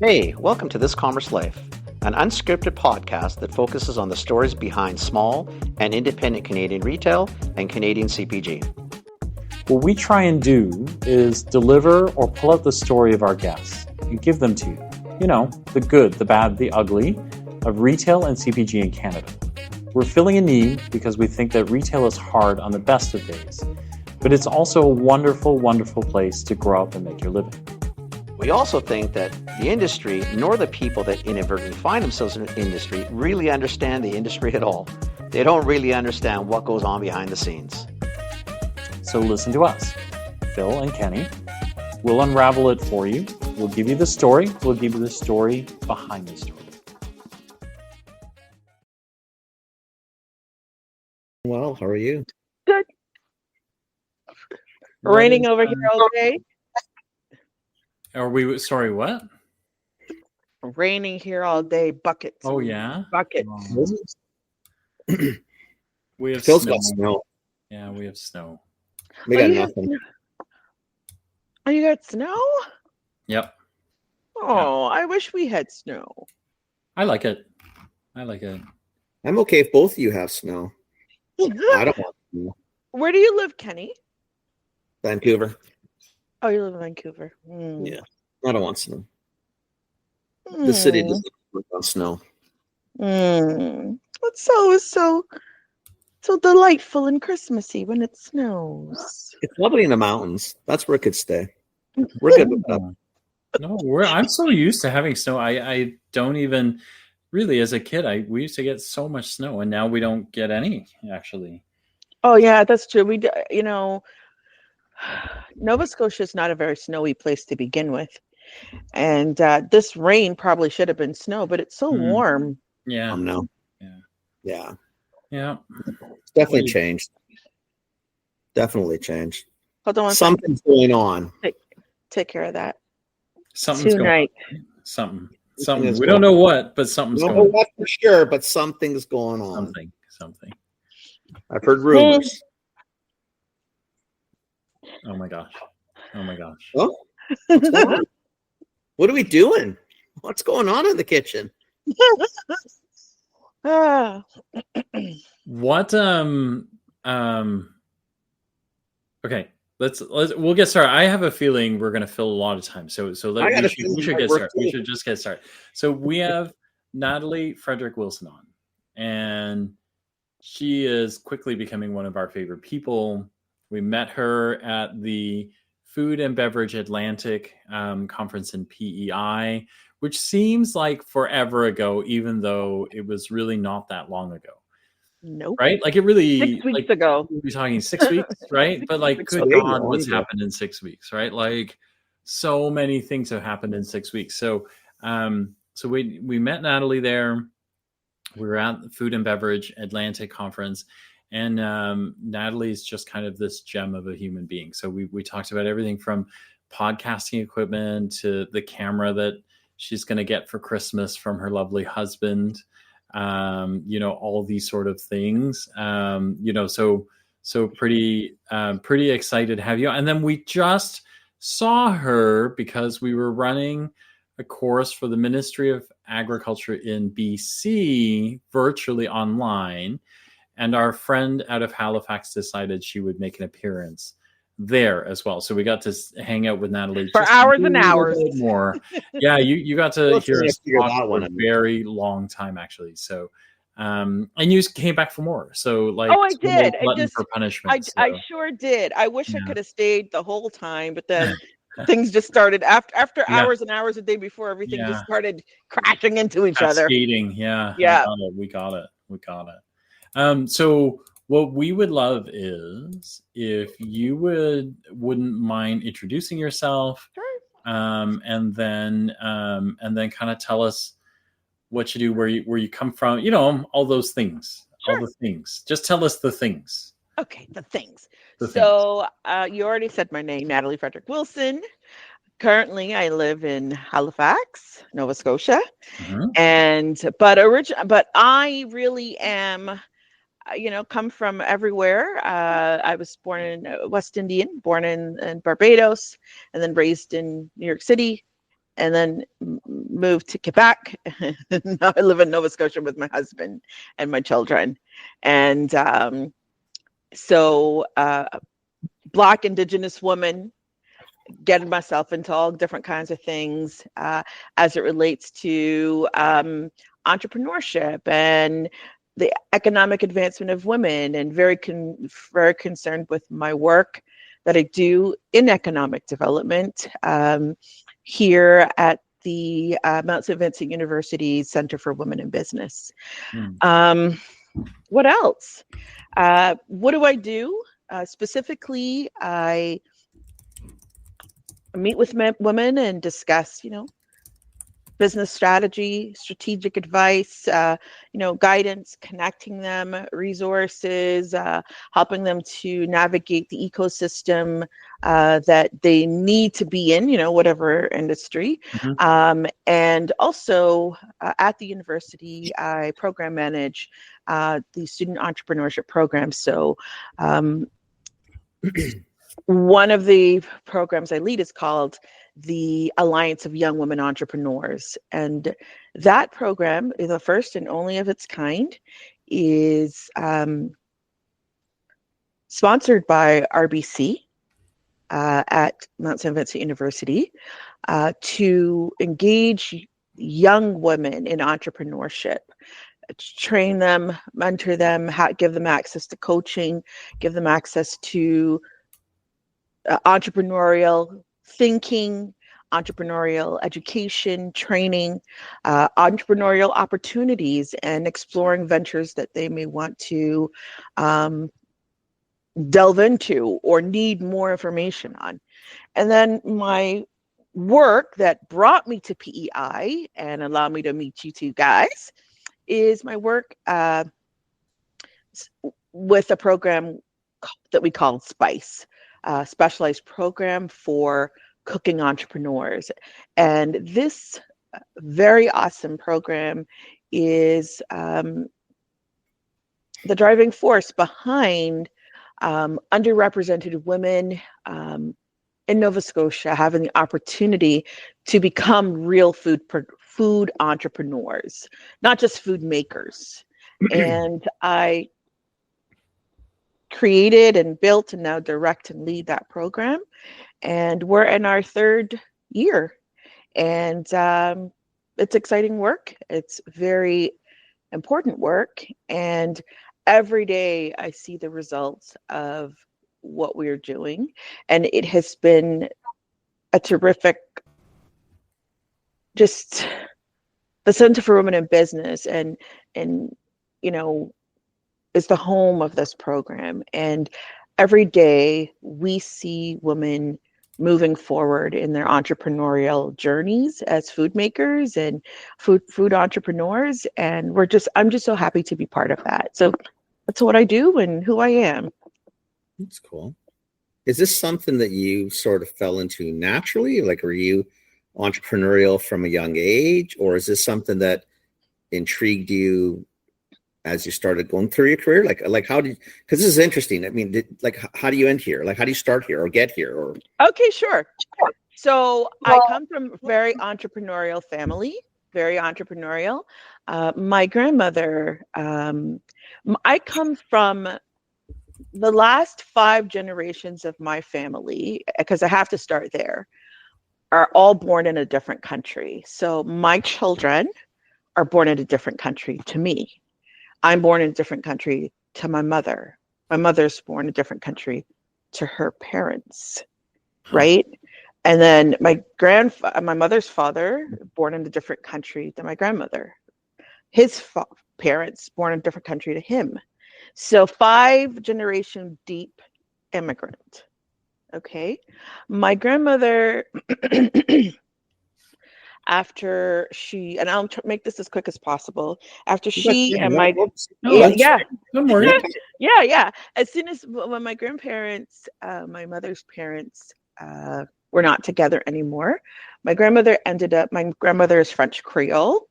Hey, welcome to This Commerce Life, an unscripted podcast that focuses on the stories behind small and independent Canadian retail and Canadian CPG. What we try and do is deliver or pull out the story of our guests and give them to you. You know, the good, the bad, the ugly of retail and CPG in Canada. We're filling a need because we think that retail is hard on the best of days, but it's also a wonderful, wonderful place to grow up and make your living. We also think that the industry, nor the people that inadvertently find themselves in the industry, really understand the industry at all. They don't really understand what goes on behind the scenes. So listen to us, Phil and Kenny. We'll unravel it for you. We'll give you the story. We'll give you the story behind the story. Well, how are you? Good. Raining over here all day. Are we, sorry, what? Raining here all day. Buckets. Oh, yeah? Buckets. We have Phil's snow. got snow. Yeah, we have snow. We got nothing. Oh, you got snow? Yep. Oh, I wish we had snow. I like it. I like it. I'm okay if both of you have snow. I don't want snow. Where do you live, Kenny? Vancouver. Oh, you live in Vancouver. Yeah, I don't want snow. The city doesn't work on snow. It's so delightful and Christmassy when it snows. It's lovely in the mountains. That's where it could stay. We're good with that. No, I'm so used to having snow. I don't even really, as a kid, we used to get so much snow, and now we don't get any, actually. Oh yeah, that's true. Nova Scotia is not a very snowy place to begin with, and this rain probably should have been snow, but it's so warm. Yeah. No. Yeah. It's definitely changed. Definitely changed. Hold on. Something's going on. Take care of that. Something's tonight. Something. We don't know what, but something's going on. We don't know what for sure, but something's going on. Something. I've heard rumors. Oh my gosh. Oh, what's going on? What are we doing? What's going on in the kitchen? What okay, we'll get started. I have a feeling we're going to fill a lot of time, so we should get started. We should just get started. So we have Natalie Frederick Wilson on, and she is quickly becoming one of our favorite people. We met her at the Food and Beverage Atlantic conference in PEI, which seems like forever ago, even though it was really not that long ago. Nope. Right? Like it really 6 weeks ago. We're talking 6 weeks, right? But like, good God, what's happened in 6 weeks, right? Like, so many things have happened in 6 weeks. So, we met Natalie there. We were at the Food and Beverage Atlantic conference, and Natalie's just kind of this gem of a human being. So we talked about everything from podcasting equipment to the camera that she's going to get for Christmas from her lovely husband. All these sort of things. So pretty excited to have you. And then we just saw her because we were running a course for the Ministry of Agriculture in BC virtually online. And our friend out of Halifax decided she would make an appearance there as well. So we got to hang out with Natalie for hours and hours more. Yeah, you got to hear us talk for a very long time, actually. So, and you came back for more. So, like, I did. For punishment. I sure did. I wish I could have stayed the whole time, but then things just started after hours and hours a day before everything just started crashing into each other. Skating, yeah. We got it. So what we would love is if you wouldn't mind introducing yourself, and then kind of tell us what you do, where you come from, all those things, all the things. Just tell us the things. Okay, the things. You already said my name, Natalie Frederick Wilson. Currently, I live in Halifax, Nova Scotia, but I really am. Come from everywhere. I was born in West Indian, born in Barbados, and then raised in New York City, and then moved to Quebec. Now I live in Nova Scotia with my husband and my children. And so Black Indigenous woman, getting myself into all different kinds of things as it relates to entrepreneurship and the economic advancement of women, and very concerned with my work that I do in economic development here at the Mount St. Vincent University Center for Women in Business. What else? What do I do? Specifically, I meet with women and discuss, business strategy, strategic advice, guidance, connecting them, resources, helping them to navigate the ecosystem that they need to be in, whatever industry. And also at the university, I program manage the student entrepreneurship program. So one of the programs I lead is called the Alliance of Young Women Entrepreneurs. And that program is the first and only of its kind, is sponsored by RBC at Mount St. Vincent University to engage young women in entrepreneurship, train them, mentor them, give them access to coaching, give them access to entrepreneurial thinking, entrepreneurial education, training, entrepreneurial opportunities, and exploring ventures that they may want to delve into or need more information on. And then my work that brought me to PEI and allowed me to meet you two guys is my work with a program that we call SPICE, specialized program for cooking entrepreneurs. And this very awesome program is the driving force behind underrepresented women in Nova Scotia having the opportunity to become real food entrepreneurs, not just food makers. And I created and built and now direct and lead that program. And we're in our third year. And it's exciting work. It's very important work. And every day I see the results of what we're doing. And it has been a terrific, just the Center for Women in Business and is the home of this program. And every day we see women moving forward in their entrepreneurial journeys as food makers and food entrepreneurs. And I'm just so happy to be part of that. So that's what I do and who I am. That's cool. Is this something that you sort of fell into naturally? Like, were you entrepreneurial from a young age, or is this something that intrigued you as you started going through your career? Like how did, because this is interesting. I mean, how do you end here? Like, how do you start here or get here? Or Okay, sure. So I come from a very entrepreneurial family, very entrepreneurial. My grandmother, I come from the last 5 generations of my family, because I have to start there, are all born in a different country. So my children are born in a different country to me. I'm born in a different country to my mother. My mother's born in a different country to her parents, right? And then my mother's father, born in a different country than my grandmother. His parents, born in a different country to him. So 5 generation deep immigrant. Okay. My grandmother, after she, and I'll make this as quick as possible. After she and my, yeah. As soon as when my grandparents, my mother's parents, were not together anymore, my grandmother is French Creole,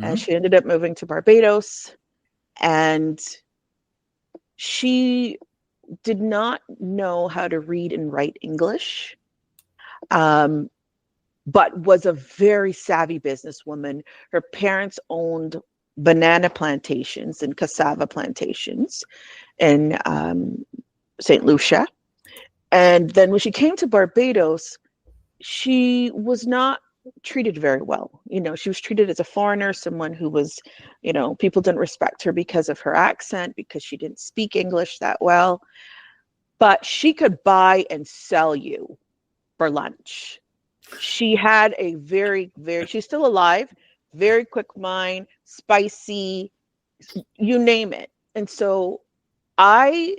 and she ended up moving to Barbados, and she did not know how to read and write English. but was a very savvy businesswoman. Her parents owned banana plantations and cassava plantations in St. Lucia. And then when she came to Barbados, she was not treated very well. She was treated as a foreigner, someone who was, people didn't respect her because of her accent, because she didn't speak English that well. But she could buy and sell you for lunch. She had a she's still alive, very quick mind, spicy, you name it. And so I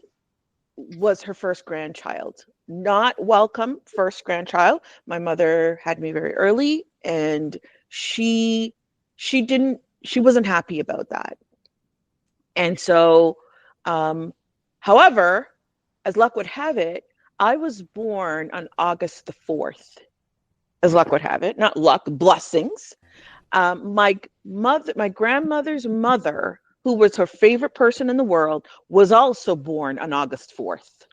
was her first grandchild. Not welcome first grandchild. My mother had me very early, and she wasn't happy about that. And so, however, as luck would have it, I was born on August the 4th. As luck would have it, not luck, blessings. My grandmother's mother, who was her favorite person in the world, was also born on August 4th.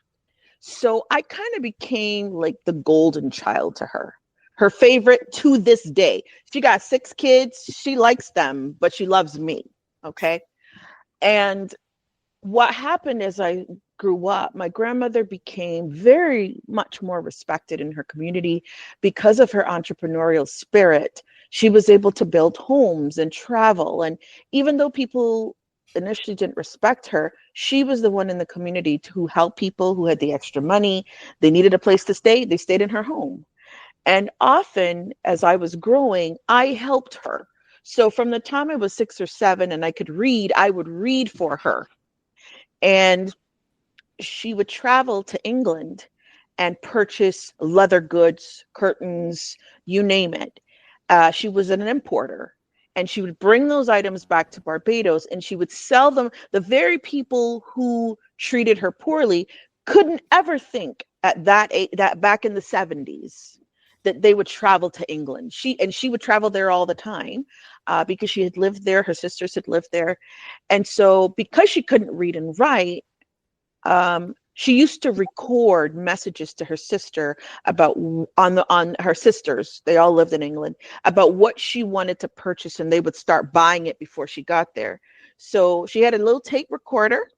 So I kind of became like the golden child to her, her favorite to this day. She got 6 kids. She likes them, but she loves me. Okay. And what happened as I grew up, my grandmother became very much more respected in her community because of her entrepreneurial spirit. She was able to build homes and travel. And even though people initially didn't respect her, she was the one in the community who helped people who had the extra money. They needed a place to stay. They stayed in her home. And often as I was growing, I helped her. So from the time I was 6 or 7 and I could read, I would read for her. And she would travel to England and purchase leather goods, curtains, you name it. She was an importer. And she would bring those items back to Barbados and she would sell them. The very people who treated her poorly couldn't ever think at that back in the 70s that they would travel to England. She would travel there all the time because she had lived there. Her sisters had lived there. And so because she couldn't read and write, she used to record messages to her sister about on her sisters. They all lived in England, about what she wanted to purchase, and they would start buying it before she got there. So she had a little tape recorder,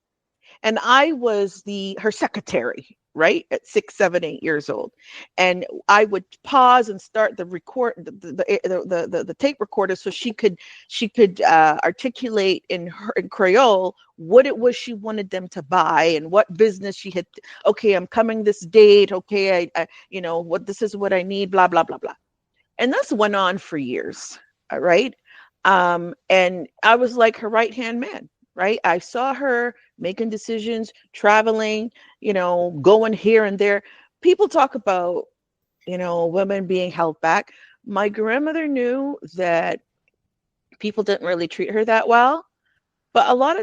and I was her secretary, right, at 6, 7, 8 years old. And I would pause and start the tape recorder so she could articulate in Creole what it was she wanted them to buy and what business she had. Okay, I'm coming this date. Okay, I this is what I need, blah, blah, blah, blah. And this went on for years, right? And I was like her right-hand man. Right. I saw her making decisions, traveling, going here and there. People talk about, women being held back. My grandmother knew that people didn't really treat her that well. But a lot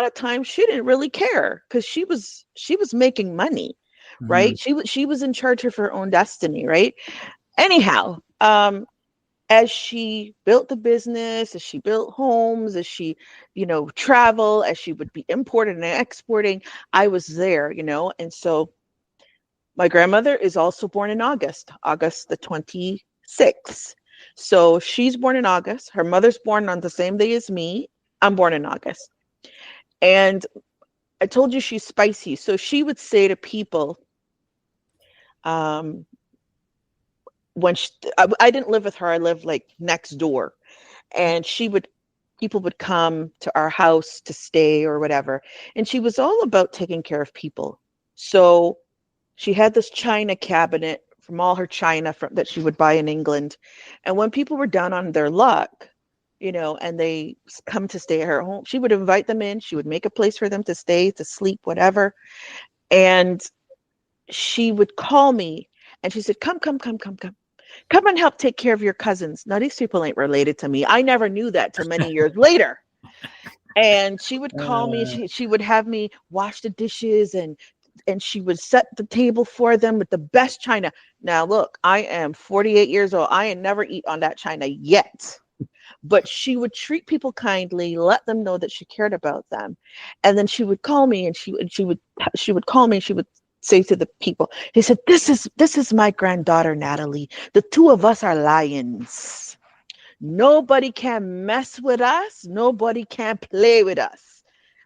of times she didn't really care because she was making money. Right. She was in charge of her own destiny. Right. Anyhow, as she built the business, as she built homes, as she, travel, as she would be importing and exporting, I was there, And so my grandmother is also born in August the 26th. So she's born in August. Her mother's born on the same day as me. I'm born in August. And I told you she's spicy. So she would say to people, when I didn't live with her, I lived like next door, and people would come to our house to stay or whatever. And she was all about taking care of people. So she had this china cabinet from all her china that she would buy in England. And when people were down on their luck, and they come to stay at her home, she would invite them in. She would make a place for them to stay, to sleep, whatever. And she would call me and she said, come and help take care of your cousins. Now, these people ain't related to me. I never knew that till many years later. And she would call me. She would have me wash the dishes and she would set the table for them with the best china. Now, look, I am 48 years old. I ain't never eat on that china yet. But she would treat people kindly, let them know that she cared about them. And then she would call me and she would call me and she would say to the people, he said, this is my granddaughter, Natalie. The two of us are lions. Nobody can mess with us. Nobody can play with us.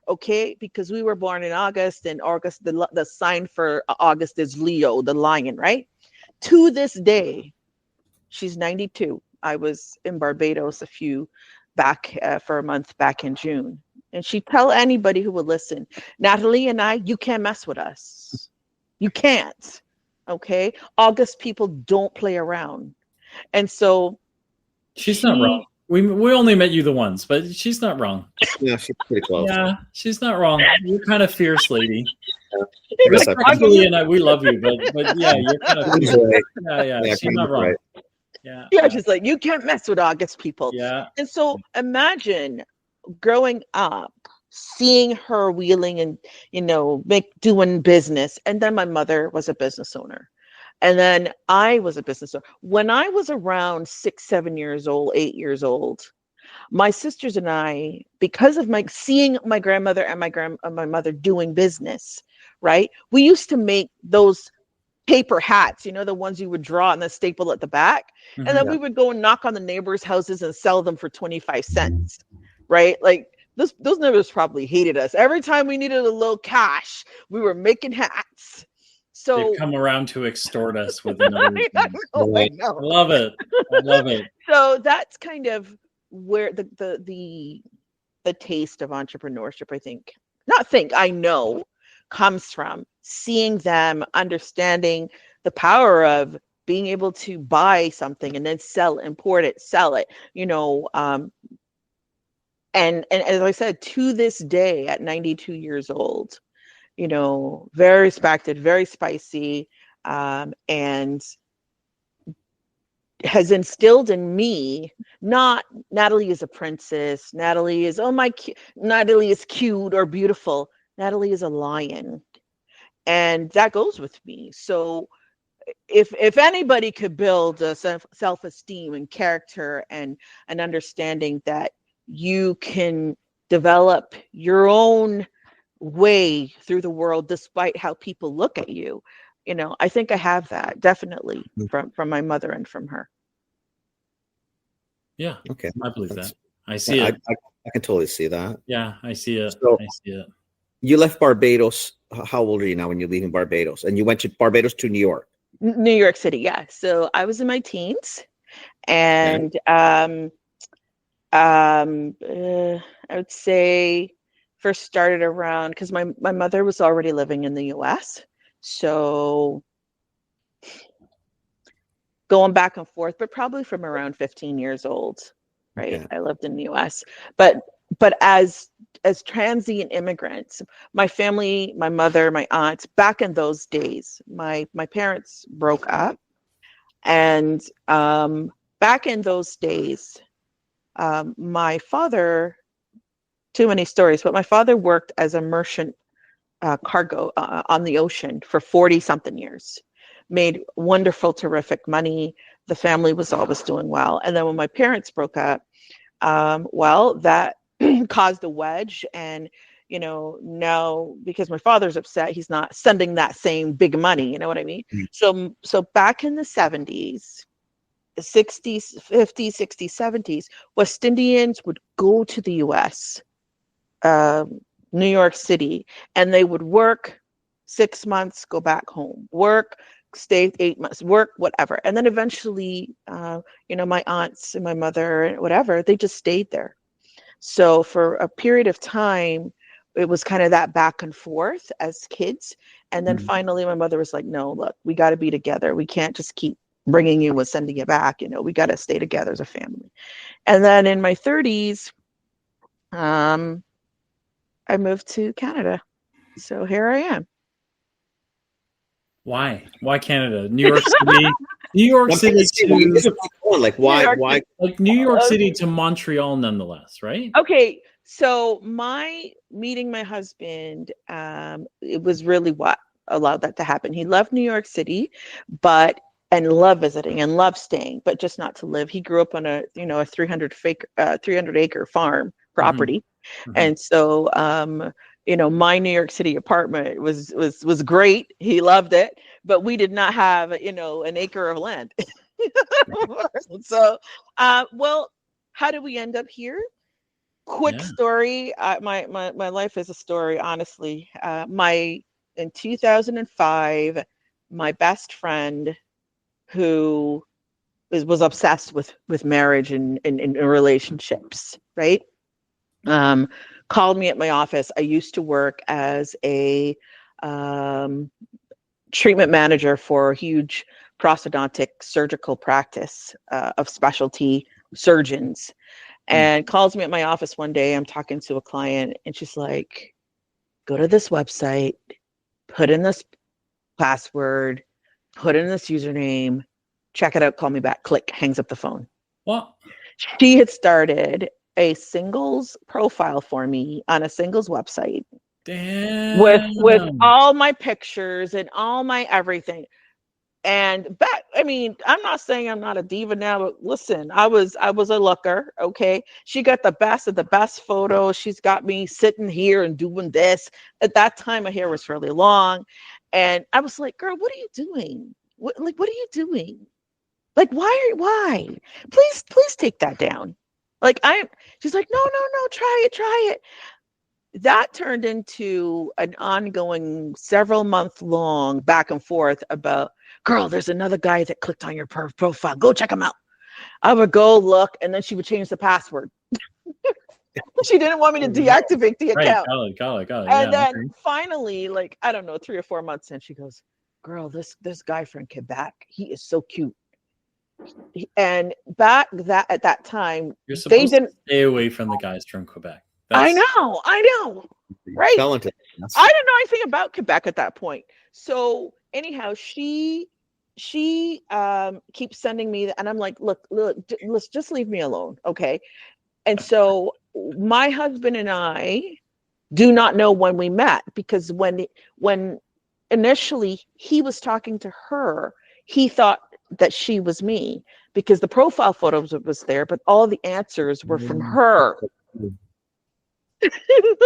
Okay, because we were born in August, and August, the sign for August is Leo, the lion, right? To this day, she's 92. I was in Barbados for a month back in June. And she'd tell anybody who would listen, Natalie and I, you can't mess with us. You can't. Okay. August people don't play around. And so she's not wrong. We only met you the once, but she's not wrong. Yeah, she's pretty close. Yeah, she's not wrong. You're kind of fierce, lady. Like, and we love you, but yeah, you're kind of fierce. Yeah, she's not wrong. Right. Yeah, she's like, you can't mess with August people. Yeah. And so imagine growing up, seeing her wheeling and, doing business. And then my mother was a business owner. And then I was a business owner. When I was around 6, 7 years old, 8 years old, my sisters and I, because of seeing my grandmother and my mother doing business, right? We used to make those paper hats, the ones you would draw and then staple at the back. Mm-hmm. And then we would go and knock on the neighbors' houses and sell them for 25 cents, right? Like those neighbors probably hated us. Every time we needed a little cash, we were making hats. So they'd come around to extort us with another. I know. I love it. So that's kind of where the taste of entrepreneurship, I know comes from seeing them, understanding the power of being able to buy something and then sell it, import it, sell it, and as I said, to this day at 92 years old, very respected, very spicy, and has instilled in me, not Natalie is a princess, Natalie is, Natalie is cute or beautiful. Natalie is a lion. And that goes with me. So if anybody could build a self-esteem and character and an understanding that you can develop your own way through the world despite how people look at you, I think I have that definitely from my mother and from her. Yeah. Okay. I believe that. I see it. I can totally see that. Yeah, I see it. So, I see it. You left Barbados. How old are you now when you're leaving Barbados? And you went to Barbados to New York? New York City, yeah. So I was in my teens, and I would say first started around, because my mother was already living in the U.S. So going back and forth, but probably from around 15 years old, right? Okay. I lived in the U.S. But as transient immigrants, my family, my mother, my aunts, back in those days, my parents broke up. And back in those days, my father, too many stories, but my father worked as a merchant cargo on the ocean for 40 something years, made wonderful, terrific money. The family was always doing well. And then when my parents broke up, that caused a wedge. And, now because my father's upset, he's not sending that same big money. You know what I mean? Mm-hmm. So back in the 70s, 60s, 50s, 60s, 70s, West Indians would go to the US, New York City, and they would work 6 months, go back home, work, stay 8 months, work, whatever. And then eventually, my aunts and my mother and whatever, they just stayed there. So for a period of time, it was kind of that back and forth as kids. And then finally, my mother was like, no, look, we got to be together. We can't just keep bringing you and sending you back. We got to stay together as a family. And then in my 30s, I moved to Canada. So here I am. Why Canada? New York City. New York City to why like New York City to Montreal nonetheless, right? Okay, so meeting my husband, it was really what allowed that to happen. He loved New York City, and loved visiting and loved staying, but just not to live. He grew up on a 300 acre farm property, and so my New York City apartment was great. He loved it, but we did not have, an acre of land. So, well, how did we end up here? Quick story. My life is a story, honestly. In 2005, my best friend, who was obsessed with marriage and relationships, right? Called me at my office. I used to work as a treatment manager for a huge prosthodontic surgical practice of specialty surgeons, and calls me at my office one day. I'm talking to a client, and she's like, go to this website, put in this password, put in this username, check it out, call me back. Click, hangs up the phone. What? She had started a singles profile for me on a singles website. Damn. With all my pictures and all my everything. And I'm not saying I'm not a diva now, but listen, I was a looker, okay? She got the best of the best photos. She's got me sitting here and doing this. At that time, my hair was fairly long. And I was like, girl, what are you doing? What are you doing? Like, why? Please take that down. She's like, no, try it. That turned into an ongoing several month long back and forth about, girl, there's another guy that clicked on your profile. Go check him out. I would go look, and then she would change the password. She didn't want me to deactivate the account. Got it. And then finally, I don't know, 3 or 4 months in, she goes, girl, this guy from Quebec, he is so cute. And at that time, you're supposed to stay away from the guys from Quebec. I know, right? I didn't know anything about Quebec at that point. So anyhow, she keeps sending me, and I'm like, look, let's just leave me alone, okay? And so my husband and I do not know when we met, because when initially he was talking to her, he thought that she was me, because the profile photos was there, but all the answers were from her.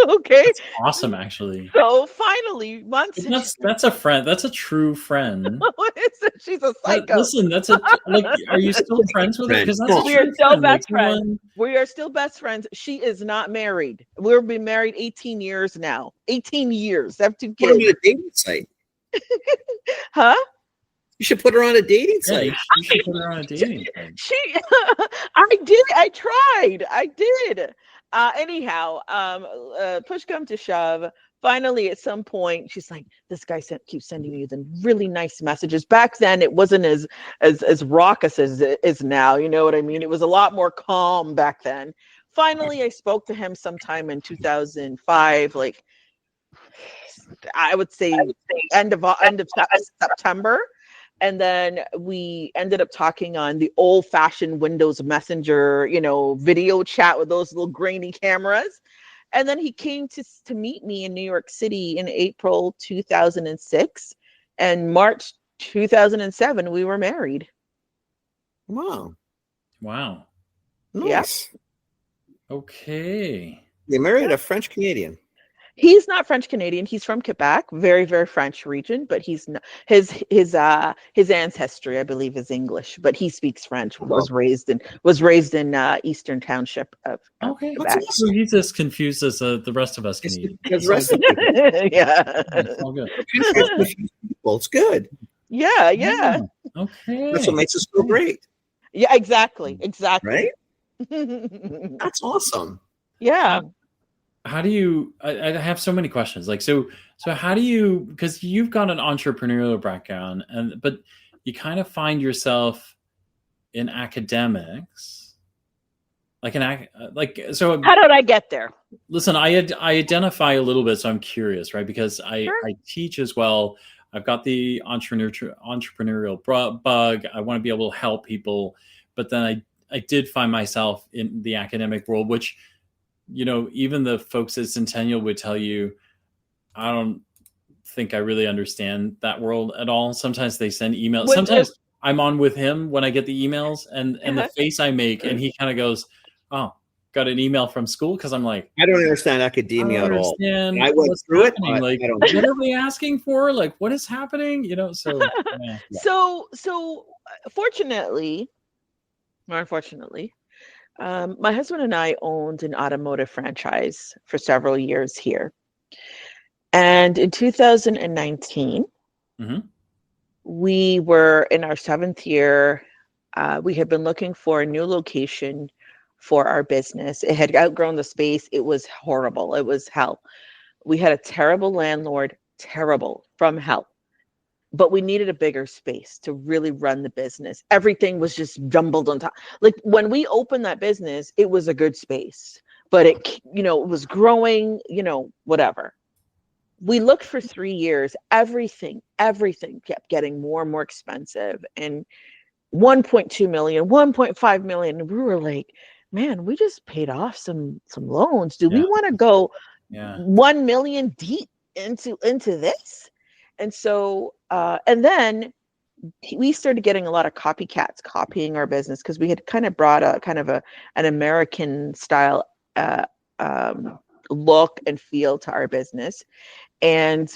Okay. That's awesome, actually. So finally, that's a friend. That's a true friend. She's a psycho. Listen, are you still friends with her? Because we are still best friends. We are still best friends. She is not married. We've been married 18 years now. 18 years. I have 2 kids. Put her on a dating site. Huh? You should put her on a dating site. Yeah, you should put her on a dating site. I tried. I did. Anyhow, push come to shove. Finally, at some point, she's like, "This guy keeps sending you the really nice messages." Back then, it wasn't as raucous as it is now. You know what I mean? It was a lot more calm back then. Finally, I spoke to him sometime in 2005, I would say end of September. And then we ended up talking on the old-fashioned Windows Messenger, video chat with those little grainy cameras. And then he came to meet me in New York City in April 2006. And March 2007, we were married. Wow. Nice. Yeah. Okay. They married a French Canadian. He's not French Canadian. He's from Quebec, very, very French region, but he's not, his ancestry, I believe, is English, but he speaks French. Was raised in Eastern Township of okay. Quebec. So he just confused us, the rest of us Canadians. Yeah. It's all good. Well, it's good. Yeah. Okay. That's what makes us feel great. Yeah, exactly. Right? That's awesome. Yeah. How do you, I have so many questions. So how do you, because you've got an entrepreneurial background, but you kind of find yourself in academics, so how did I get there? Listen, I identify a little bit, so I'm curious, right? Because I teach as well. I've got the entrepreneurial bug. I want to be able to help people, but then I did find myself in the academic world, which, even the folks at Centennial would tell you, I don't think I really understand that world at all. Sometimes they send emails. Sometimes I'm on with him when I get the emails, and the face I make, and he kind of goes, "Oh, got an email from school because I'm like, I don't understand I academia don't at all. understand I went what's through it. happening. Like, I don't. what are they asking for? Like, what is happening? You know, so yeah. So fortunately, or unfortunately, my husband and I owned an automotive franchise for several years here. And in 2019, Mhm. we were in our 7th year. We had been looking for a new location for our business. It had outgrown the space. It was horrible. It was hell. We had a terrible landlord, terrible, from hell. But we needed a bigger space to really run the business. Everything was just jumbled on top. Like when we opened that business, it was a good space, but it, you know, it was growing, you know, whatever. We looked for 3 years. Everything kept getting more and more expensive. And 1.2 million, 1.5 million. And we were like, man, we just paid off some loans. Do we want to go 1 million deep into this? And so, and then we started getting a lot of copycats copying our business because we had kind of brought a kind of an American style look and feel to our business. And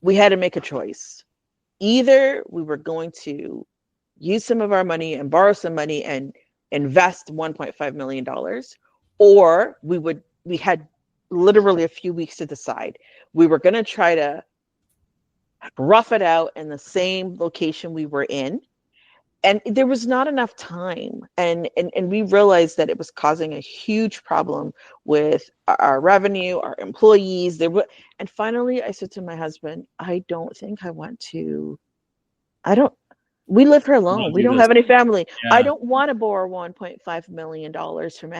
we had to make a choice. Either we were going to use some of our money and borrow some money and invest $1.5 million, or we had literally a few weeks to decide. We were going to try to rough it out in the same location we were in. And there was not enough time. And we realized that it was causing a huge problem with our revenue, our employees. And finally, I said to my husband, I don't think I want to, we live here alone. We don't have any family. Yeah. I don't want to borrow $1.5 million from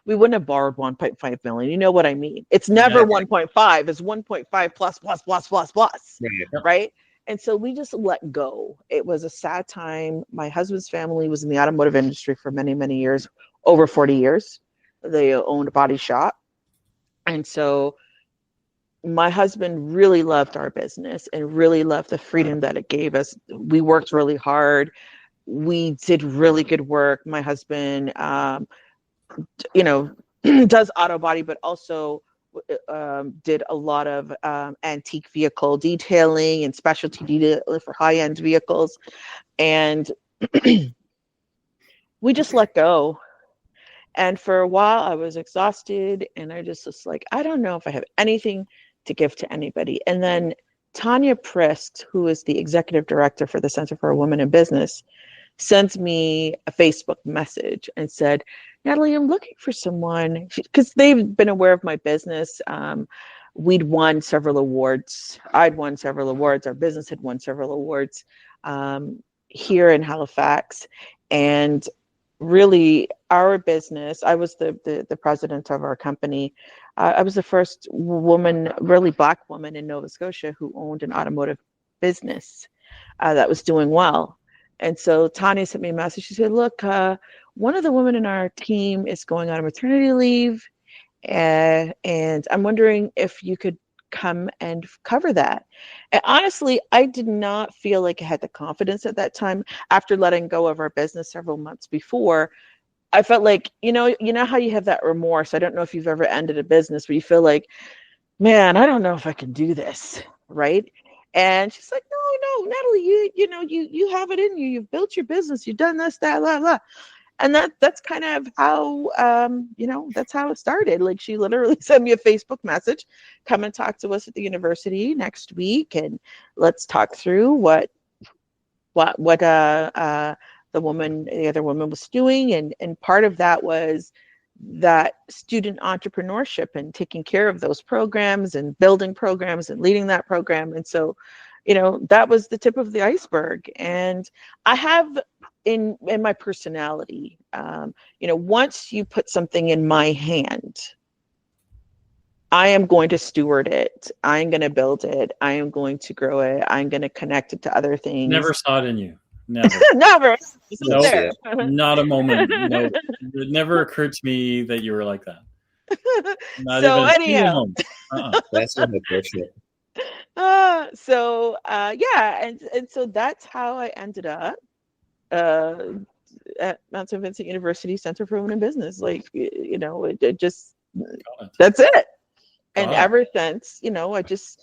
we wouldn't have borrowed $1.5 million. You know what I mean? It's never 1.5. It's 1.5 plus, right? And so we just let go. It was a sad time. My husband's family was in the automotive industry for many, many years, over 40 years. They owned a body shop. And so my husband really loved our business and really loved the freedom that it gave us. We worked really hard. We did really good work. My husband, does auto body, but also did a lot of antique vehicle detailing and specialty detailing for high-end vehicles. And we just let go. And for a while I was exhausted and I just was like, I don't know if I have anything to give to anybody. And then Tanya Prist, who is the executive director for the Center for Women in Business, sent me a Facebook message and said, Natalie, I'm looking for someone, because they've been aware of my business. We'd won several awards. I'd won several awards. Our business had won several awards here in Halifax. And really our business, I was the president of our company. I was the first woman, really Black woman in Nova Scotia who owned an automotive business that was doing well. And so Tanya sent me a message. She said, look, one of the women in our team is going on a maternity leave. And I'm wondering if you could come and cover that. And honestly, I did not feel like I had the confidence at that time. After letting go of our business several months before, I felt like, you know how you have that remorse. I don't know if you've ever ended a business where you feel like, man, I don't know if I can do this, right? And she's like, no, Natalie, you have it in you. You've built your business. You've done this, that, blah, blah. And that's kind of how, that's how it started. Like, she literally sent me a Facebook message, come and talk to us at the university next week, and let's talk through what the other woman was doing. And part of that was that student entrepreneurship and taking care of those programs and building programs and leading that program. And so, that was the tip of the iceberg. And I have in my personality, once you put something in my hand, I am going to steward it. I'm going to build it. I am going to grow it. I'm going to connect it to other things. Never saw it in you. Never. Never. No, not a moment. No, it never occurred to me that you were like that. Not so even anyhow, that's not bullshit. and so that's how I ended up at Mount St. Vincent University Center for Women in Business. Like, it just, that's it. And ever since, I just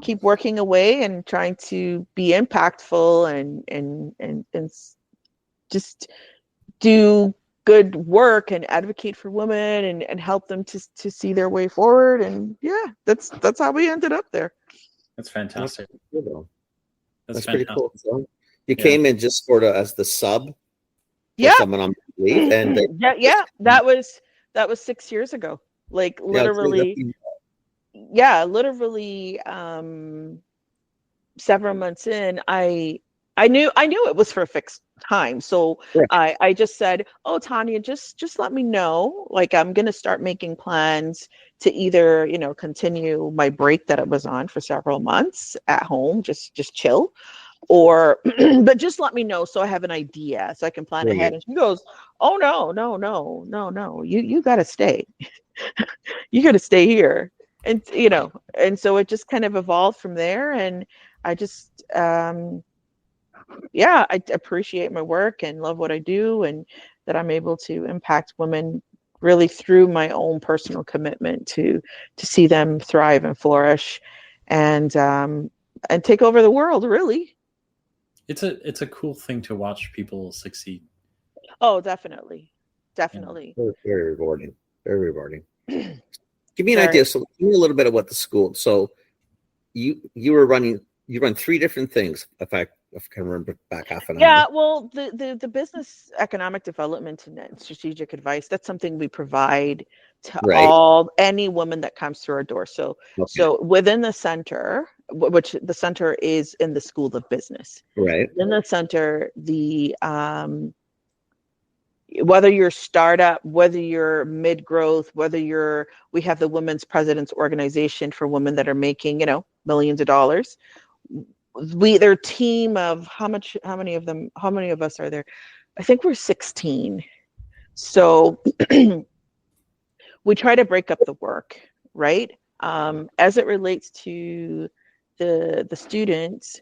keep working away and trying to be impactful and just do good work and advocate for women and help them to see their way forward. And yeah, that's how we ended up there. That's fantastic. That's pretty cool. So you came in just sort of as the sub. Yeah. Someone on leave, and that was 6 years ago. Like literally. Yeah, literally several months in, I knew it was for a fixed time. So I just said, "Oh, Tanya, just let me know. Like, I'm gonna start making plans to either, continue my break that I was on for several months at home, just chill, or but just let me know so I have an idea so I can plan ahead." And she goes, "Oh no, you gotta stay. You gotta stay here." And and so it just kind of evolved from there. And I just I appreciate my work and love what I do, and that I'm able to impact women really through my own personal commitment to see them thrive and flourish and take over the world, really. It's a cool thing to watch people succeed. Oh, definitely. Very, very rewarding. Very rewarding. Give me an idea. So give me a little bit of what the school. So you run 3 different things. If I can remember back half an hour. Yeah, well, the business economic development and strategic advice, that's something we provide to any woman that comes through our door. So within the center, which the center is in the School of Business. Right. In the center, whether you're startup, whether you're mid-growth, we have the Women's Presidents Organization for women that are making, millions of dollars. Their team of how many of us are there? I think we're 16. So we try to break up the work, right? As it relates to the students,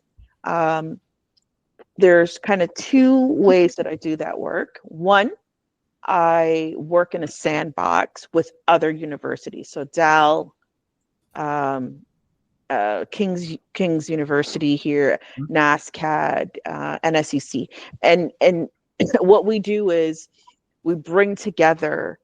there's kind of 2 ways that I do that work. One, I work in a sandbox with other universities. So Dal, King's University here, NASCAD, NSEC. And what we do is we bring together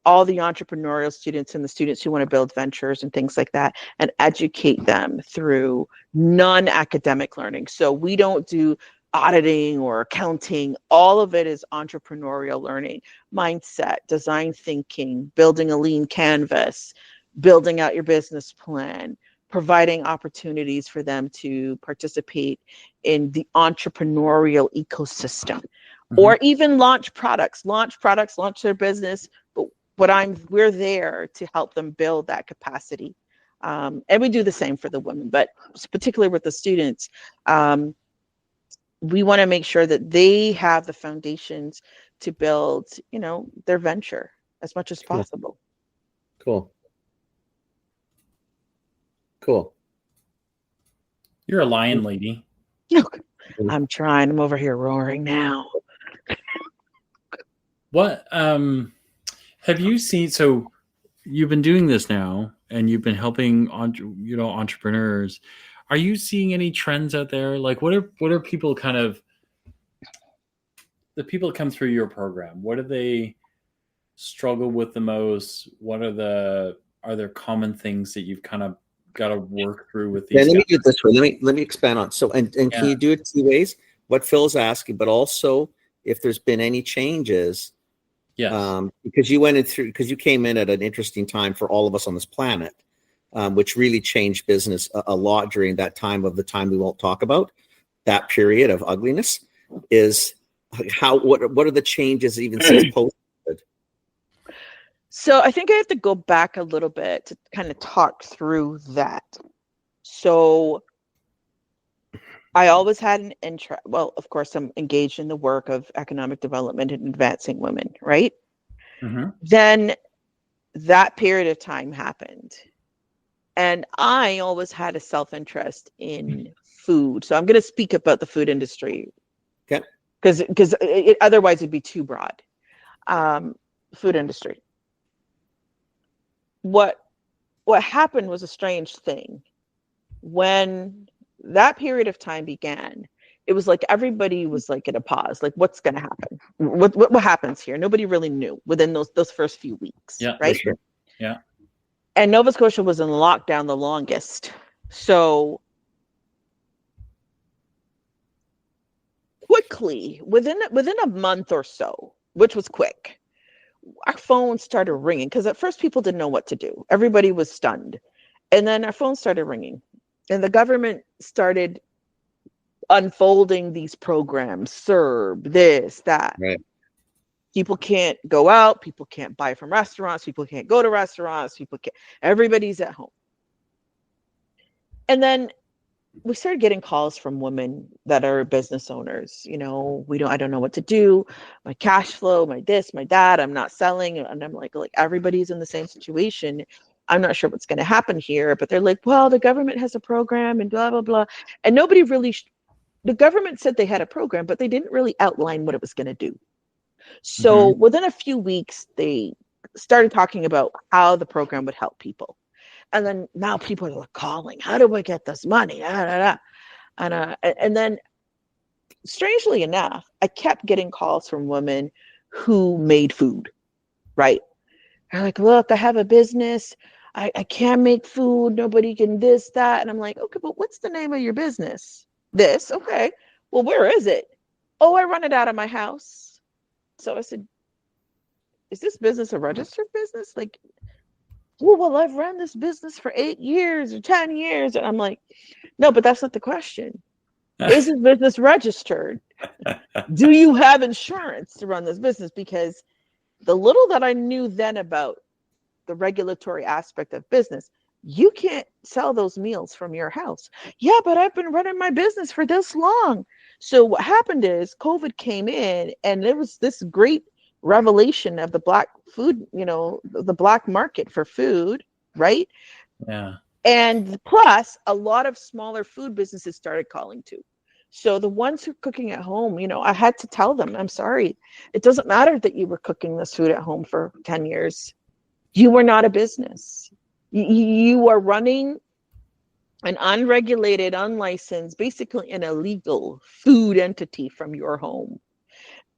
all the entrepreneurial students and the students who want to build ventures and things like that and educate them through non-academic learning. So we don't do auditing or accounting. All of it is entrepreneurial learning, mindset, design thinking, building a lean canvas, building out your business plan, providing opportunities for them to participate in the entrepreneurial ecosystem, or even launch products, launch their business. But we're there to help them build that capacity. And we do the same for the women, but particularly with the students, we want to make sure that they have the foundations to build, their venture as much as possible. Cool. You're a lion lady. I'm trying. I'm over here roaring now. What have you seen? So you've been doing this now, and you've been helping entrepreneurs. Are you seeing any trends out there? Like, what are people the people that come through your program? What do they struggle with the most? Are there common things that you've kind of got to work through with these guys? Let me do it this way. Let me expand on. So, and can you do it 2 ways? What Phil's asking, but also if there's been any changes. Yes. Because you came in at an interesting time for all of us on this planet, which really changed business a lot during that time we won't talk about. That period of ugliness is what are the changes even since post-COVID? So I think I have to go back a little bit to kind of talk through that. So I always had an interest. Well, of course, I'm engaged in the work of economic development and advancing women, right? Mm-hmm. Then that period of time happened. And I always had a self-interest in food. So I'm going to speak about the food industry. Okay. because otherwise it'd be too broad. Food industry. What happened was a strange thing. When that period of time began, it was like everybody was like at a pause, like what's going to happen? What happens here? Nobody really knew within those first few weeks, Yeah, right? for sure. Yeah. And Nova Scotia was in lockdown the longest. So quickly, within a month or so, which was quick, our phones started ringing, because at first people didn't know what to do. Everybody was stunned. And then our phones started ringing. And the government started unfolding these programs, CERB, this, that. Right. People can't go out. People can't buy from restaurants. People can't go to restaurants. Everybody's at home. And then we started getting calls from women that are business owners. You know, I don't know what to do. My cash flow, my this, my that, I'm not selling. And I'm like everybody's in the same situation. I'm not sure what's going to happen here, but they're like, well, the government has a program and blah, blah, blah. And nobody really, the government said they had a program, but they didn't really outline what it was going to do. So within a few weeks, they started talking about how the program would help people. And then now people are calling, how do I get this money? And then strangely enough, I kept getting calls from women who made food, right? They're like, look, I have a business. I can't make food. Nobody can this, that. And I'm like, okay, but what's the name of your business? This. Okay. Well, where is it? Oh, I run it out of my house. So I said, is this business a registered business? Like, well, I've run this business for 8 years or 10 years. And I'm like, no, but that's not the question. Is this business registered? Do you have insurance to run this business? Because the little that I knew then about the regulatory aspect of business, you can't sell those meals from your house. Yeah, but I've been running my business for this long. So what happened is COVID came in, and there was this great revelation of the black food, the black market for food, right? Yeah. And plus, a lot of smaller food businesses started calling too. So the ones who are cooking at home, I had to tell them, I'm sorry, it doesn't matter that you were cooking this food at home for 10 years. You were not a business. You are running an unregulated, unlicensed, basically an illegal food entity from your home.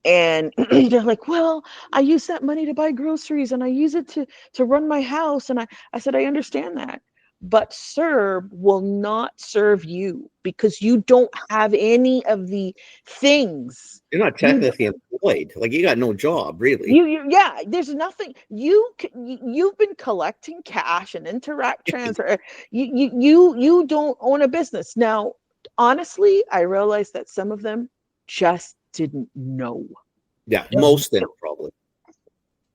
And they're like, well, I use that money to buy groceries and I use it to run my house. And I said, I understand that. But CERB will not serve you because you don't have any of the things. You're not technically employed. Like, you got no job, really. Yeah, there's nothing. You've been collecting cash and Interact transfer. You don't own a business. Now, honestly, I realized that some of them just didn't know. Yeah, most of them probably.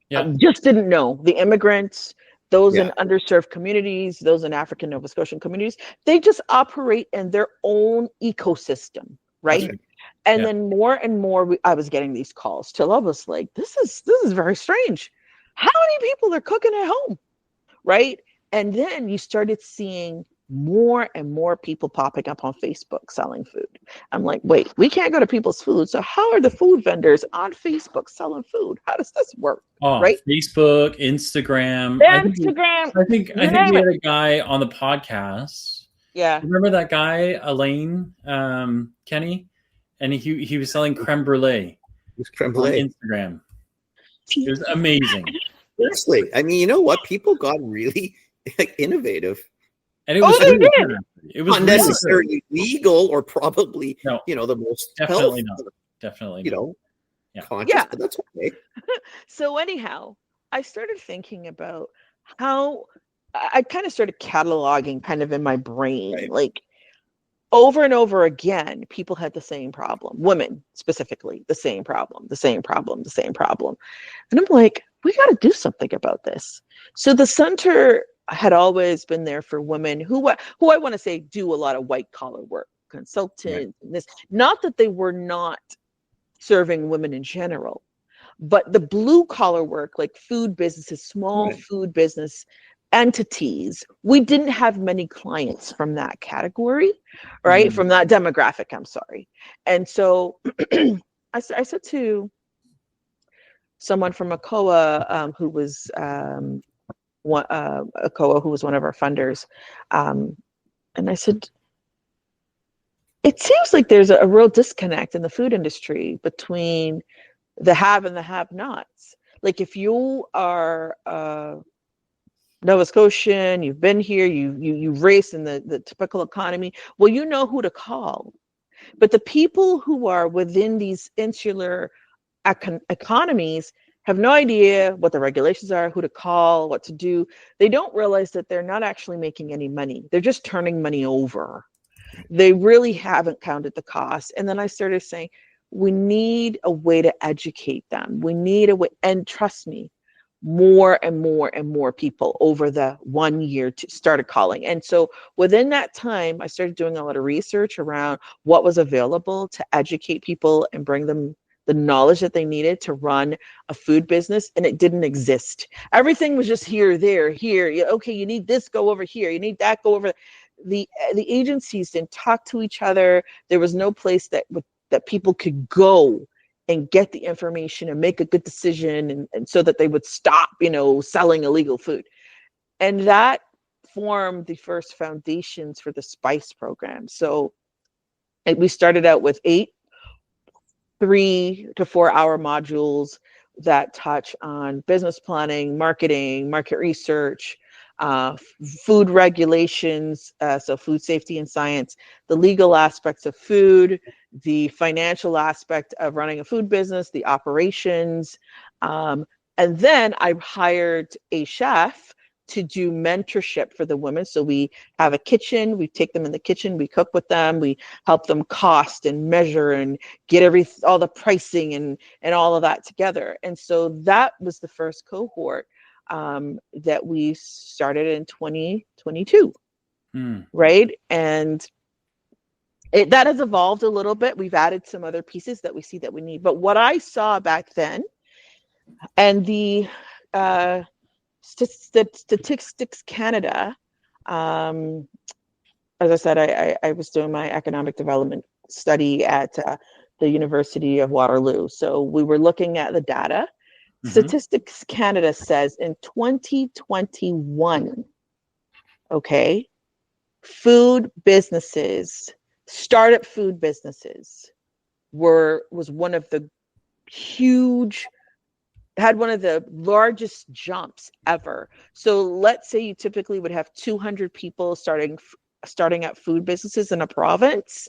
Yeah, just didn't know. The immigrants, those in underserved communities, those in African Nova Scotian communities, they just operate in their own ecosystem, right? And then more and more, I was getting these calls till I was like, this is very strange. How many people are cooking at home, right? And then you started seeing more and more people popping up on Facebook selling food. I'm like, wait, we can't go to people's food. So how are the food vendors on Facebook selling food? How does this work? Right? Facebook, Instagram. I think we had a guy on the podcast. Yeah. Remember that guy, Elaine Kenny? And he was selling creme brulee. Creme brulee on Instagram. It was amazing. Seriously. I mean, you know what? People got really innovative. And it was they did. It was not necessarily legal or probably the most definitely not. Definitely conscious, but that's okay. So anyhow, I started thinking about how I kind of started cataloging kind of in my brain, like over and over again, people had the same problem. Women specifically, the same problem. And I'm like, we got to do something about this. So the center had always been there for women who I want to say do a lot of white collar work, consultants, and this. Not that they were not serving women in general, but the blue collar work, like food businesses, small food business entities, we didn't have many clients from that category, right? From that demographic, I'm sorry. And so I said to someone from ACOA, who was ACOA, who was one of our funders, and I said, it seems like there's a real disconnect in the food industry between the have and the have-nots. Like if you are Nova Scotian, you've been here, you've raced in the typical economy, well, you know who to call. But the people who are within these insular economies have no idea what the regulations are, who to call, what to do. They don't realize that they're not actually making any money. They're just turning money over. They really haven't counted the cost. And then I started saying, we need a way to educate them. We need a way, and trust me, more and more and more people over the 1 year started calling. And so within that time, I started doing a lot of research around what was available to educate people and bring them the knowledge that they needed to run a food business, and it didn't exist. Everything was just here, there, here. Okay, you need this, go over here. You need that, go over. The agencies didn't talk to each other. There was no place that people could go and get the information and make a good decision, and so that they would stop, selling illegal food. And that formed the first foundations for the SPICE program. So we started out with 8 3 to 4 hour modules that touch on business planning, marketing, market research, food regulations, so food safety and science, the legal aspects of food, the financial aspect of running a food business, the operations. And then I hired a chef to do mentorship for the women. So we have a kitchen, we take them in the kitchen, we cook with them, we help them cost and measure and get all the pricing and all of that together. And so that was the first cohort that we started in 2022, right? And that has evolved a little bit. We've added some other pieces that we see that we need. But what I saw back then, and the Statistics Canada, as I said, I was doing my economic development study at the University of Waterloo. So we were looking at the data. Statistics Canada says in 2021, okay, food businesses, startup food businesses was one of the had one of the largest jumps ever. So let's say you typically would have 200 people starting up food businesses in a province.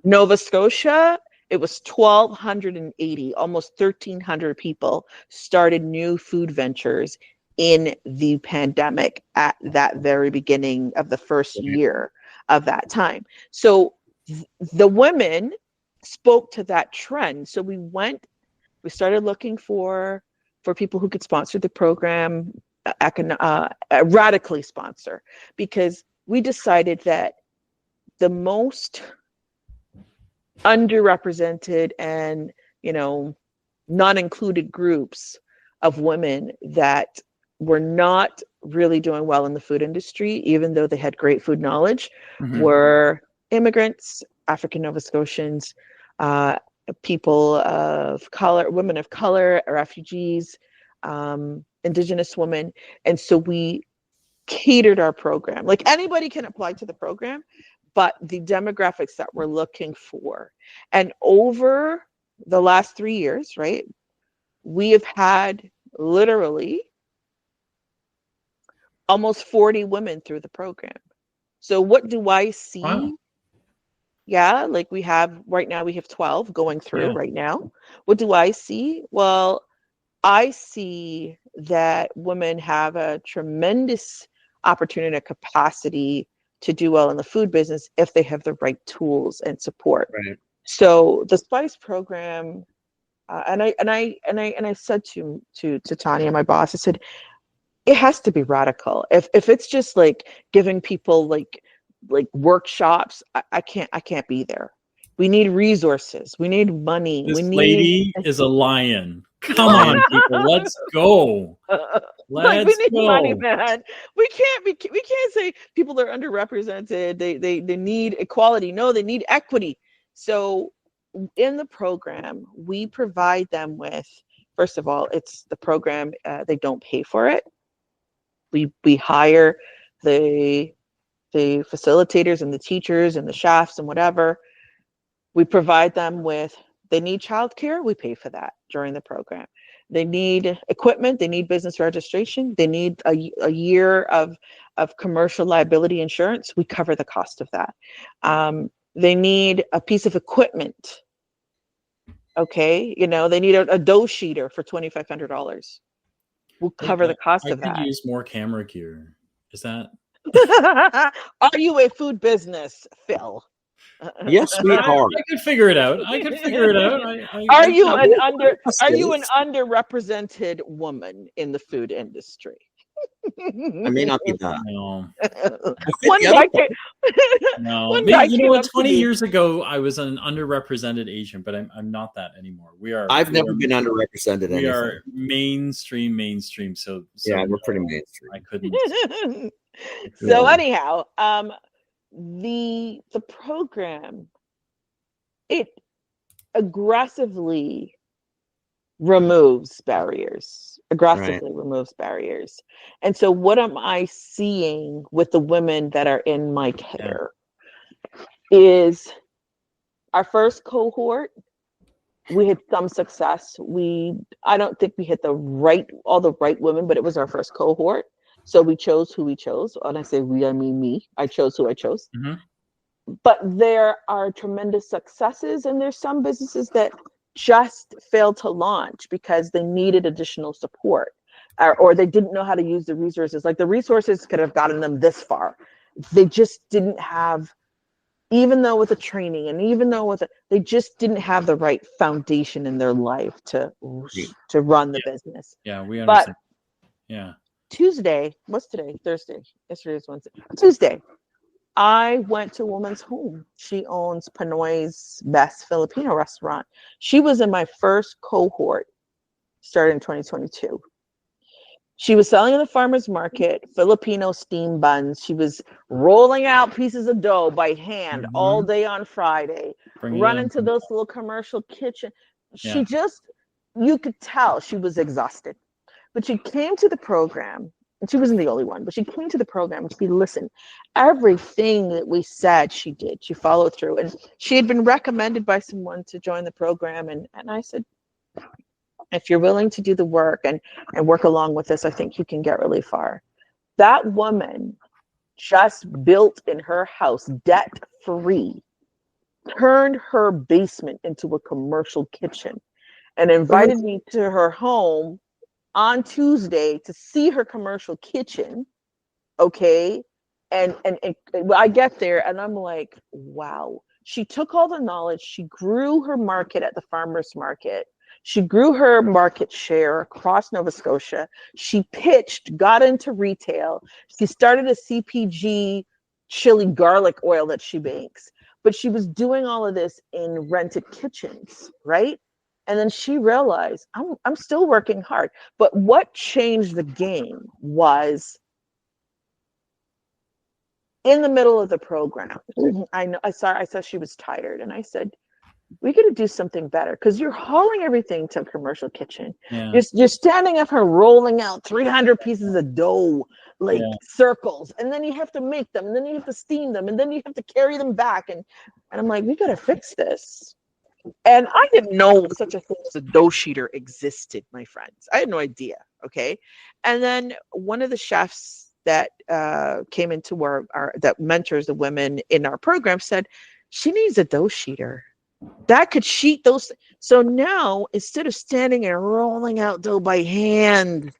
Nova Scotia, it was 1,280, almost 1,300 people started new food ventures in the pandemic at that very beginning of the first year of that time. So the women spoke to that trend. So we started looking for people who could sponsor the program, radically sponsor, because we decided that the most underrepresented and not included groups of women that were not really doing well in the food industry, even though they had great food knowledge, were immigrants, African Nova Scotians, people of color, women of color, refugees, Indigenous women. And so we catered our program. Like anybody can apply to the program, but the demographics that we're looking for. And over the last 3 years, right, we have had literally almost 40 women through the program. So what do I see? Wow. Yeah, like right now we have 12 going through right now. What do I see? Well, I see that women have a tremendous opportunity and capacity to do well in the food business if they have the right tools and support. Right. So the SPICE program, and I said to Tanya, my boss, I said, it has to be radical. If it's just like giving people like workshops, I can't be there. We need resources. We need money. This lady is a lion. Come on, people, let's go. We need money, man. We can't say people are underrepresented. They need equality. No, they need equity. So in the program, we provide them with, first of all, it's the program, they don't pay for it. We hire the facilitators and the teachers and the chefs and whatever. We provide them with, they need childcare, we pay for that during the program. They need equipment, they need business registration, they need a year of commercial liability insurance, we cover the cost of that. They need a piece of equipment. Okay, you know, they need a dough sheeter for $2,500. We'll cover the cost of that. I could use more camera gear. Is that? Are you a food business, Phil? Yes, sweetheart. I could figure it out. Are you an underrepresented woman in the food industry? I may not be that. No. One guy no. You know what? 20 years ago, I was an underrepresented Asian, but I'm not that anymore. I've never been underrepresented. We are mainstream. So yeah, we're pretty mainstream. I couldn't. So anyhow, the program, it aggressively removes barriers. And so what am I seeing with the women that are in my care is our first cohort, we had some success. I don't think we hit all the right women, but it was our first cohort. So we chose who we chose. When I say we, I mean me. I chose who I chose. Mm-hmm. But there are tremendous successes, and there's some businesses that just failed to launch because they needed additional support, or they didn't know how to use the resources. Like the resources could have gotten them this far. They just didn't have, even though with the training and even though they just didn't have the right foundation in their life to run the business. Yeah, we understand. But yeah. Tuesday, what's today? Thursday. Yesterday is Wednesday. Tuesday, I went to a woman's home. She owns Pinoy's best Filipino restaurant. She was in my first cohort, started in 2022. She was selling in the farmer's market Filipino steam buns. She was rolling out pieces of dough by hand all day on Friday, running to those little commercial kitchen. She you could tell she was exhausted. But she came to the program, and she wasn't the only one, but she came to the program and she listened. Everything that we said, she did. She followed through. And she had been recommended by someone to join the program. And I said, if you're willing to do the work and work along with this, I think you can get really far. That woman just built in her house, debt-free, turned her basement into a commercial kitchen and invited me to her home on Tuesday to see her commercial kitchen. Okay. And I get there and I'm like, wow. She took all the knowledge. She grew her market at the farmer's market. She grew her market share across Nova Scotia. She pitched, got into retail. She started a CPG chili garlic oil that she makes, but she was doing all of this in rented kitchens, right? And then she realized, I'm still working hard. But what changed the game was in the middle of the program. I saw she was tired, and I said, we got to do something better, because you're hauling everything to a commercial kitchen. Yeah. You're standing up here rolling out 300 pieces of dough, circles, and then you have to make them, and then you have to steam them, and then you have to carry them back. And I'm like, we got to fix this. And I didn't know such a thing as a dough sheeter existed, my friends. I had no idea. Okay. And then one of the chefs that came into that mentors the women in our program said, she needs a dough sheeter that could sheet those. So now, instead of standing and rolling out dough by hand,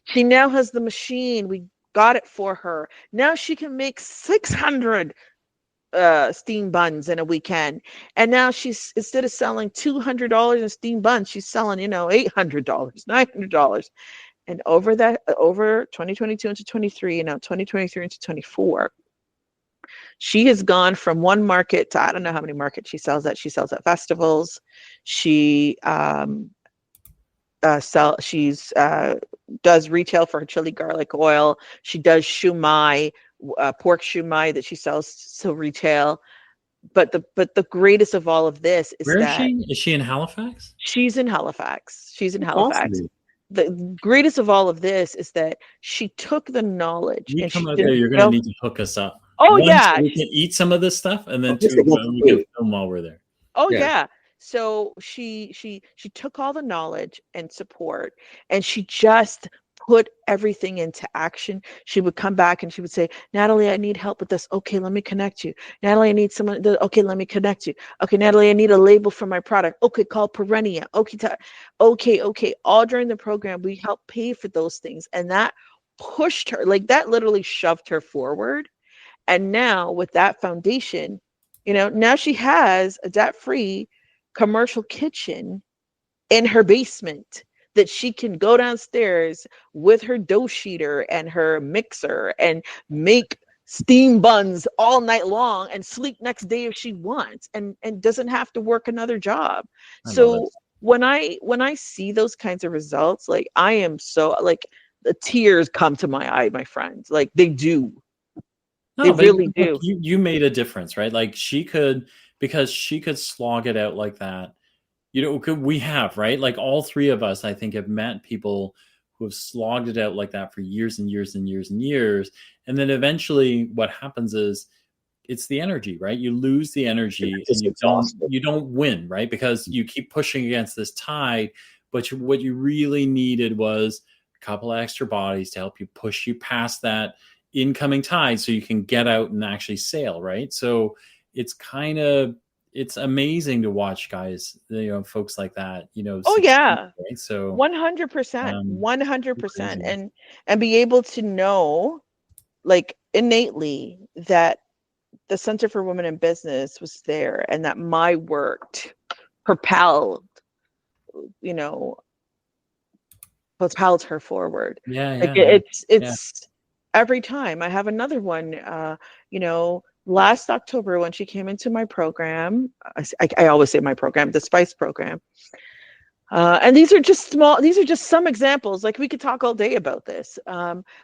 she now has the machine. We got it for her. Now she can make 600 steam buns in a weekend. And now she's, instead of selling $200 in steam buns, she's selling, $800, $900. And over 2022 into 23, 2023 into 24, she has gone from one market to, I don't know how many markets she sells at. She sells at festivals. She does retail for her chili garlic oil. She does shumai, pork shumai that she sells to retail. the greatest of all of this is Where is that she? Is she in Halifax? she's in Halifax. She's in That's Halifax. awesome. The greatest of all of this is that she took the knowledge We and come she out there, didn't you're going to need to hook us up. Oh, One, yeah. so we can eat some of this stuff, and then Just two, to get we food. can film while we're there. Oh Yeah. yeah. So she took all the knowledge and support, and she just put everything into action. She would come back and she would say, Natalie, I need help with this. Okay, let me connect you. Natalie, I need someone. Okay, let me connect you. Okay, Natalie, I need a label for my product. Okay, call Perennia. Okay. All during the program, we helped pay for those things. And that pushed her, like that literally shoved her forward. And now with that foundation, now she has a debt-free commercial kitchen in her basement that she can go downstairs with her dough sheeter and her mixer and make steam buns all night long and sleep next day if she wants, and doesn't have to work another job. So when I see those kinds of results, like I am so like the tears come to my eye, my friends. Like they do. No, they really do. You made a difference, right? Like because she could slog it out like that. We have, right? Like all three of us, I think, have met people who have slogged it out like that for years and years and years and years. And then eventually what happens is it's the energy, right? You lose the energy and you don't win, right? Because you keep pushing against this tide, but what you really needed was a couple of extra bodies to help you push you past that incoming tide so you can get out and actually sail, right? So it's amazing to watch guys, folks like that, Oh yeah. right? So 100%, 100%, and be able to know, like innately, that the Center for Women in Business was there, and that my work propelled her forward. It's every time. I have another one. Last October when she came into my program, I always say my program, the Spice program. And these are just some examples. Like we could talk all day about this.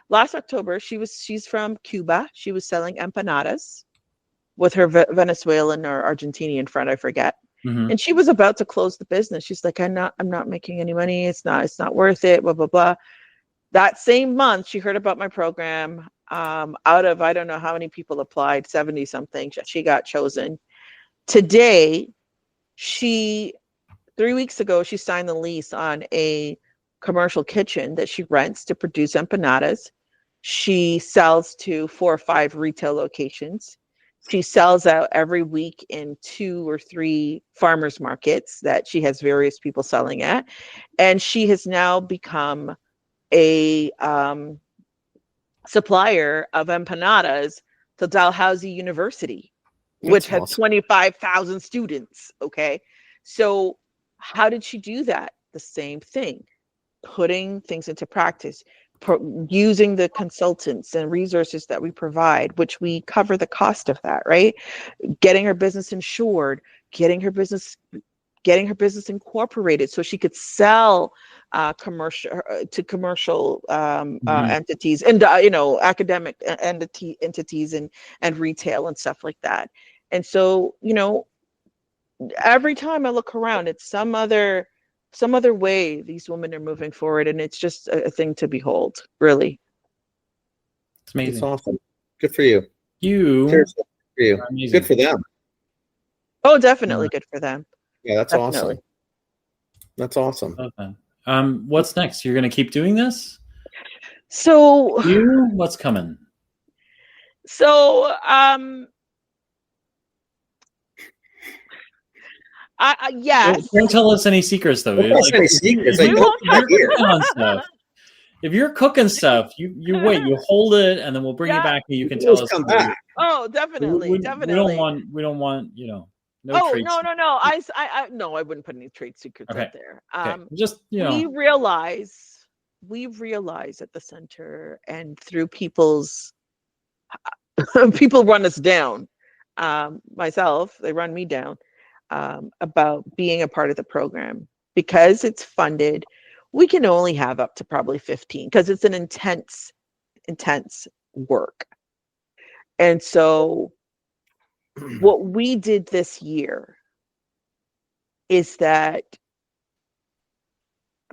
Last October, she's from Cuba. She was selling empanadas with her Venezuelan or Argentinian friend, I forget. Mm-hmm. And she was about to close the business. She's like, I'm not making any money. It's not worth it, blah, blah, blah. That same month, she heard about my program. Out of, I don't know how many people applied, 70 something, she got chosen. Today, 3 weeks ago, she signed the lease on a commercial kitchen that she rents to produce empanadas. She sells to 4 or 5 retail locations. She sells out every week in 2 or 3 farmers markets that she has various people selling at. And she has now become a supplier of empanadas to Dalhousie University, which has 25,000 students. Okay. So how did she do that? The same thing, putting things into practice, using the consultants and resources that we provide, which we cover the cost of that, right? Getting her business insured, getting her business incorporated so she could sell commercial entities and academic entities and retail and stuff like that. And so every time I look around, it's some other way these women are moving forward, and it's just a thing to behold, really. It's amazing. It's awesome. Good for you. Seriously, good for you. Good for them. Oh, definitely good for them. Yeah, that's awesome. That's awesome. Okay. What's next? You're going to keep doing this? So what's coming? So yes. Don't tell us any secrets, though. Any secrets. If you're cooking stuff, you wait, you hold it, and then we'll bring you back, and you can tell us. Come back. Oh, definitely. We don't want. No trade no. I wouldn't put any trade secrets out there. Just we realize at the center, and through people run us down. Myself, they run me down. About being a part of the program, because it's funded, we can only have up to probably 15, because it's an intense work. And so What we did this year is that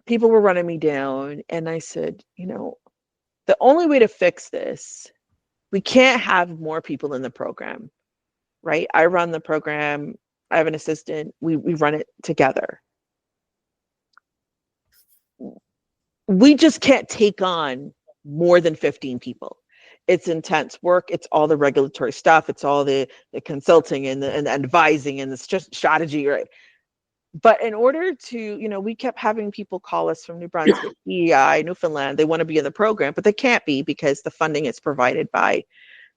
people were running me down, and I said, the only way to fix this, we can't have more people in the program, right? I run the program. I have an assistant. We run it together. We just can't take on more than 15 people. It's intense work. It's all the regulatory stuff. It's all the consulting and the advising and the strategy, right? But in order to, we kept having people call us from New Brunswick, EI, Newfoundland. They want to be in the program, but they can't be because the funding is provided by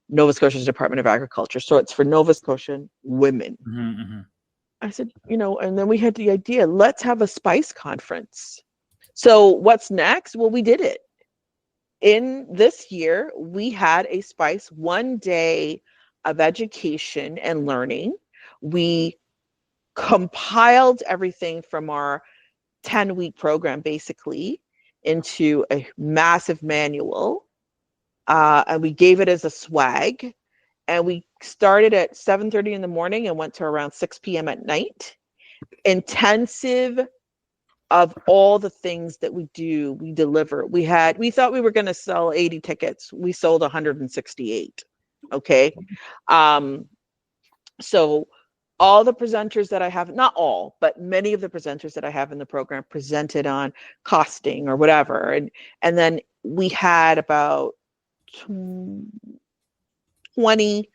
Nova Scotia's Department of Agriculture. So it's for Nova Scotian women. Mm-hmm. I said, and then we had the idea, let's have a spice conference. So what's next? Well, we did it. In this year, we had a spice 1 day of education and learning. We compiled everything from our 10-week program basically into a massive manual, and we gave it as a swag, and we started at 7:30 in the morning and went to around 6 p.m. at night. Intensive of all the things that we do, we deliver. We thought we were going to sell 80 tickets. We sold 168. Okay. So all the presenters that I have, not all, but many of the presenters that I have in the program presented on costing or whatever. And then we had about 20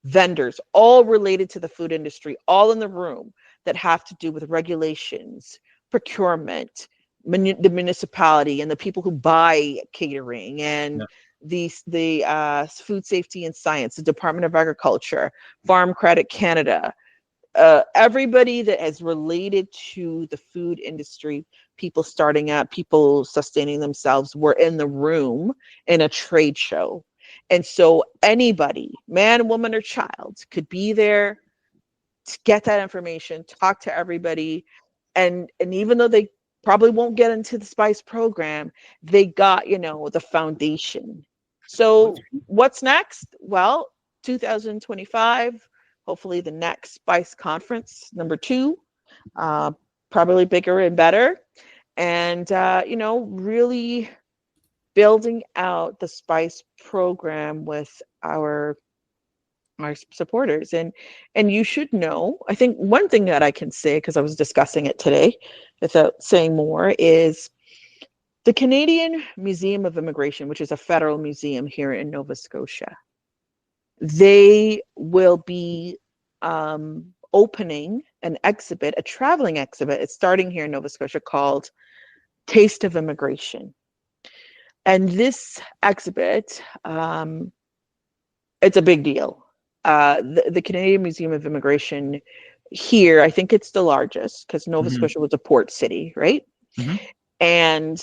vendors, all related to the food industry, all in the room, that have to do with regulations, procurement, the municipality, and the people who buy catering, and the food safety and science, the Department of Agriculture, Farm Credit Canada, everybody that is related to the food industry, people starting out, people sustaining themselves, were in the room in a trade show. And so anybody, man, woman, or child, could be there to get that information, talk to everybody. And even though they probably won't get into the SPICE program, they got, the foundation. So what's next? Well, 2025, hopefully the next SPICE conference, number 2, probably bigger and better. And, really building out the SPICE program with our supporters. And you should know, I think one thing that I can say, because I was discussing it today without saying more, is the Canadian Museum of Immigration, which is a federal museum here in Nova Scotia, they will be opening an exhibit, a traveling exhibit. It's starting here in Nova Scotia, called Taste of Immigration. And this exhibit, it's a big deal. The Canadian Museum of Immigration here, I think it's the largest, because Nova Scotia was a port city, right? And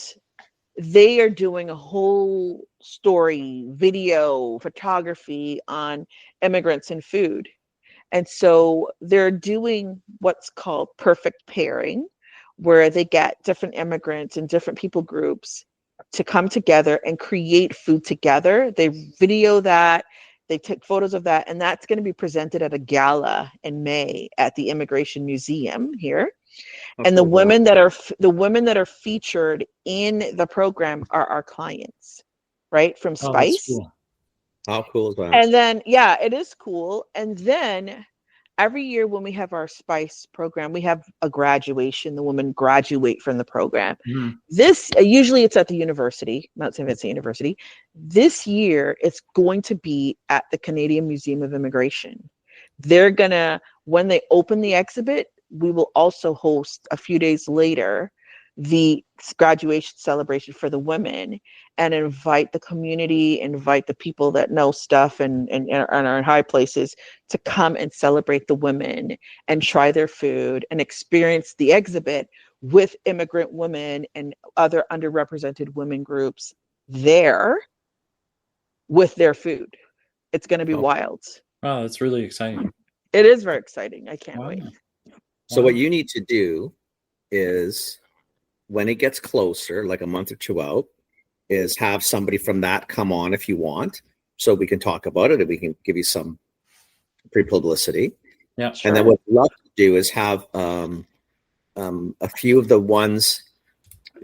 they are doing a whole story, video, photography on immigrants and food. And so they're doing what's called perfect pairing, where they get different immigrants and different people groups to come together and create food together. They video that, they take photos of that, and that's going to be presented at a gala in May at the Immigration Museum here. Okay, and the women that are featured in the program are our clients, right, from SPICE. Cool. How cool is that? And then, yeah, it is cool. And then every year when we have our SPICE program, we have a graduation. The women graduate from the program. This, usually it's at the university, Mount St. Vincent University. This year, it's going to be at the Canadian Museum of Immigration. They're gonna, when they open the exhibit, we will also host a few days later the graduation celebration for the women, and invite the community, invite the people that know stuff and are in high places to come and celebrate the women and try their food and experience the exhibit with immigrant women and other underrepresented women groups there with their food. It's going to be wild. Wow, that's really exciting. It is very exciting. I can't wait. So what you need to do is, when it gets closer, like a month or 2 out, is have somebody from that come on if you want, so we can talk about it and we can give you some pre-publicity. Yeah. Sure. And then what we'd love to do is have a few of the ones,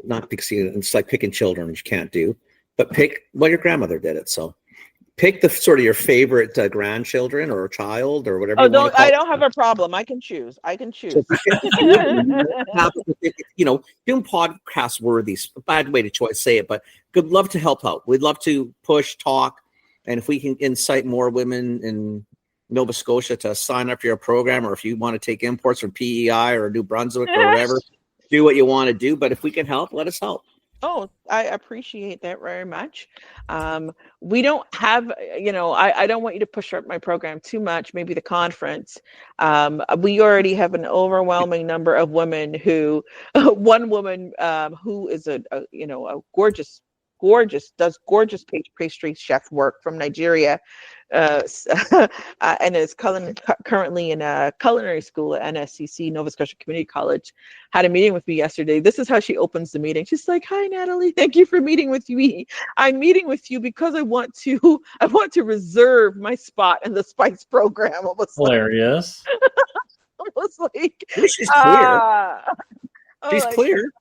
not because it's like picking children, which you can't do, but pick, well, your grandmother did it. So pick the sort of your favorite grandchildren or child or whatever. Oh, you want to call I don't have a problem. I can choose. So doing podcast worthies, a bad way to say it, but we'd love to help out. We'd love to push, talk, and if we can incite more women in Nova Scotia to sign up for your program, or if you want to take imports from PEI or New Brunswick or whatever, do what you want to do. But if we can help, let us help. Oh, I appreciate that very much. We don't have, I don't want you to push up my program too much, maybe the conference. We already have an overwhelming number of women who, one woman who is a gorgeous, does gorgeous pastry chef work from Nigeria, and is currently in a culinary school at NSCC, Nova Scotia Community College, had a meeting with me yesterday. This is how she opens the meeting. She's like, "Hi, Natalie. Thank you for meeting with me. I'm meeting with you because I want to reserve my spot in the Spice program." It was hilarious. I was like, she's clear. She's like, clear.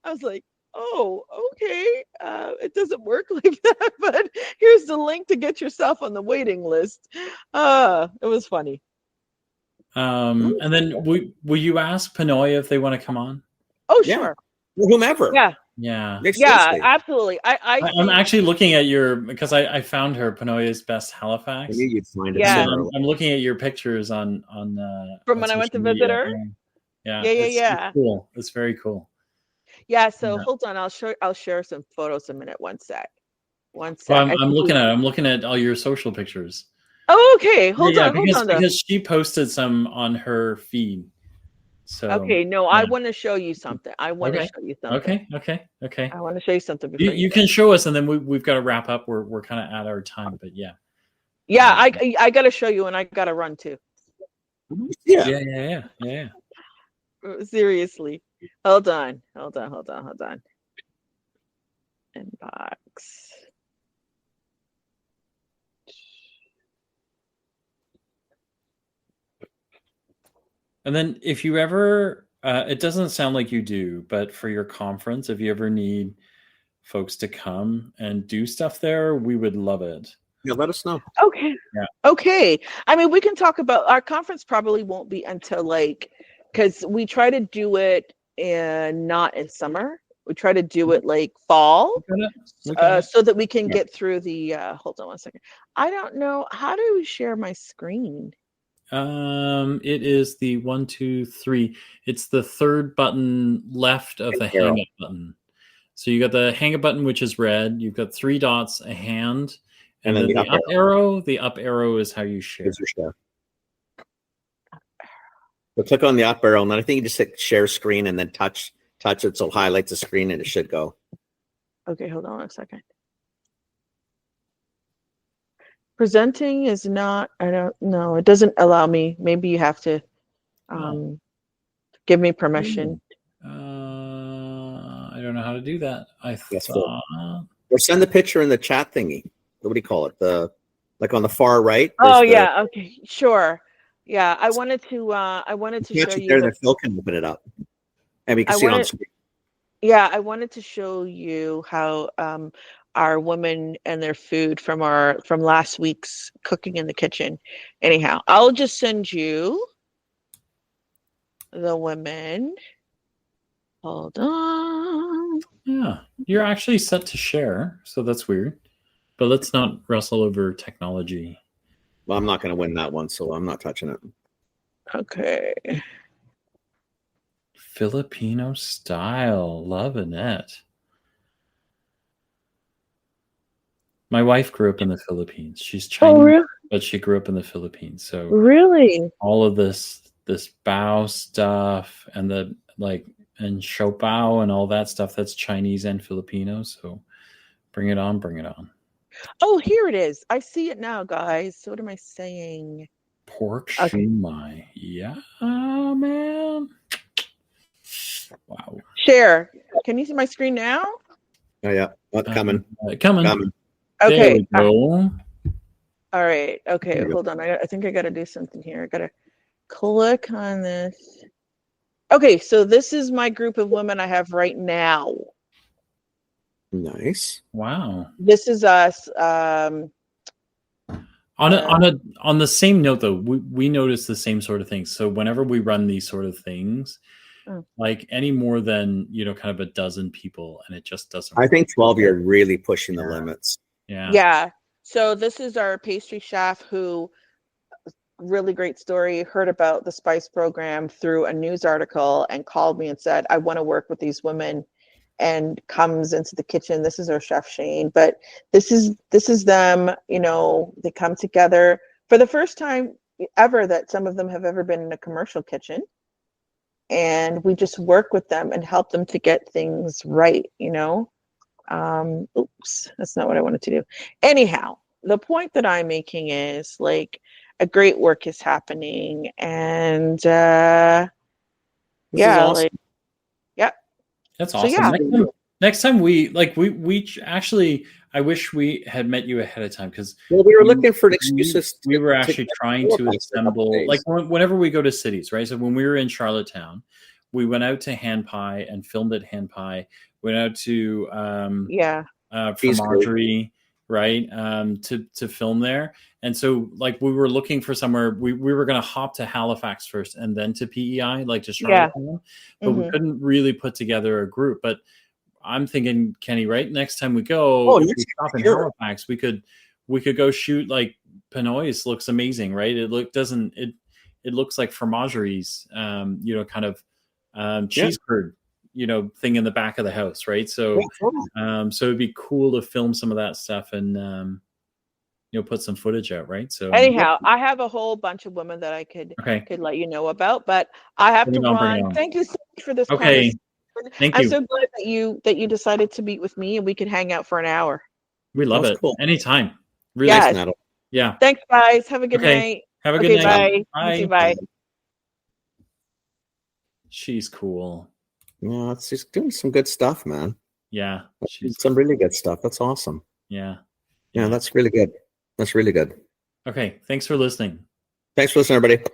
I was like, oh, okay. It doesn't work like that, but here's the link to get yourself on the waiting list. It was funny. And then will you ask Panoya if they want to come on? Oh, sure. Whomever. Yeah. Yeah. Yeah, absolutely. I'm actually looking at because I found her, Panoya's Best Halifax. I knew you'd find it. Yeah. So I'm looking at your pictures on from when I went to visit her. Yeah. It's cool. It's very cool. Yeah. So hold on, I'll share some photos a minute. One sec. Well, I'm looking at all your social pictures. Oh, okay. Hold on. Because she posted some on her feed. So okay, no, I want to show you something. Okay. I want to show you something. You can show us, and then we've got to wrap up. We're kind of at our time, but yeah. Yeah, I got to show you, and I got to run too. Yeah. Seriously. Hold on. Inbox. And then if you ever, it doesn't sound like you do, but for your conference, if you ever need folks to come and do stuff there, we would love it. Yeah, let us know. Okay. Yeah. Okay. I mean, we can talk about our conference. Probably won't be until because we try to do it not in summer. We try to do it like fall, so that we can get through the. Hold on one second. I don't know how do we share my screen. It is the 1, 2, 3. It's the third button left of the hang up button. So you got the hang up button, which is red. You've got 3 dots, a hand, and then the up arrow. The up arrow is how you share. So click on the up arrow, and then I think you just hit share screen and then touch it so it highlights the screen and it should go. Okay, hold on a second. Presenting is not, I don't know, it doesn't allow me. Maybe you have to give me permission. I don't know how to do that. Or send the picture in the chat thingy. What do you call it? Like on the far right. Yeah. Okay. Sure. Yeah. I wanted to show you. There, then Phil can open it up, and we can see it on screen. Yeah, I wanted to show you how our women and their food from last week's cooking in the kitchen. Anyhow, I'll just send you the women. Hold on. Yeah, you're actually set to share, so that's weird. But let's not wrestle over technology. Well, I'm not going to win that one, so I'm not touching it. Okay. Filipino style, loving it. My wife grew up in the Philippines. She's Chinese, but she grew up in the Philippines. So really, all of this bao stuff and and siopao and all that stuff, that's Chinese and Filipino. So bring it on. Oh, here it is. I see it now, guys. What am I saying? Pork shumai. Yeah, man. Wow. Share. Can you see my screen now? Oh yeah, coming. Coming. Okay. There we go. All right. Okay. There you go. Hold on. I think I got to do something here. I got to click on this. Okay. So this is my group of women I have right now. Nice. Wow. This is us. On the same note, though, we notice the same sort of things. So whenever we run these sort of things, like any more than kind of a dozen people, and it just doesn't. I think 12 you're really pushing the limits. Yeah. Yeah. So this is our pastry chef who, really great story, heard about the Spice program through a news article and called me and said, I want to work with these women, and comes into the kitchen. This is our chef Shane, but this is them, they come together for the first time ever that some of them have ever been in a commercial kitchen. And we just work with them and help them to get things right, oops, that's not what I wanted to do. Anyhow, the point that I'm making is like a great work is happening, and This is awesome. That's awesome. So, next time we actually, I wish we had met you ahead of time, because we were looking for excuses. We were actually trying to assemble, like whenever we go to cities, right? So when we were in Charlottetown, we went out to Hand Pie and filmed at Hand Pie. Went out to Fromagerie, right? To film there. And so like we were looking for somewhere, we were going to hop to Halifax first and then to PEI, like to Charlottetown, but we couldn't really put together a group. But I'm thinking, Kenny, right, next time we go, if we stop in Halifax, we could go shoot, like Pinoy's looks amazing, right? It looks like Fromagerie's kind of cheese curd thing in the back of the house, right? So so it'd be cool to film some of that stuff and put some footage out, right? So anyhow, I have a whole bunch of women that I could let you know about, but I have to run. Thank you so much for this conversation. Thank you. I'm so glad that you decided to meet with me and we could hang out for an hour. We love it. Cool. Anytime. Really. Yes. Yeah. Thanks, guys. Have a good night. Have a good night. Bye. Bye. She's cool. Yeah, she's doing some good stuff, man. Yeah. She's some really good stuff. That's awesome. Yeah. Yeah, that's really good. That's really good. Okay. Thanks for listening. Thanks for listening, everybody.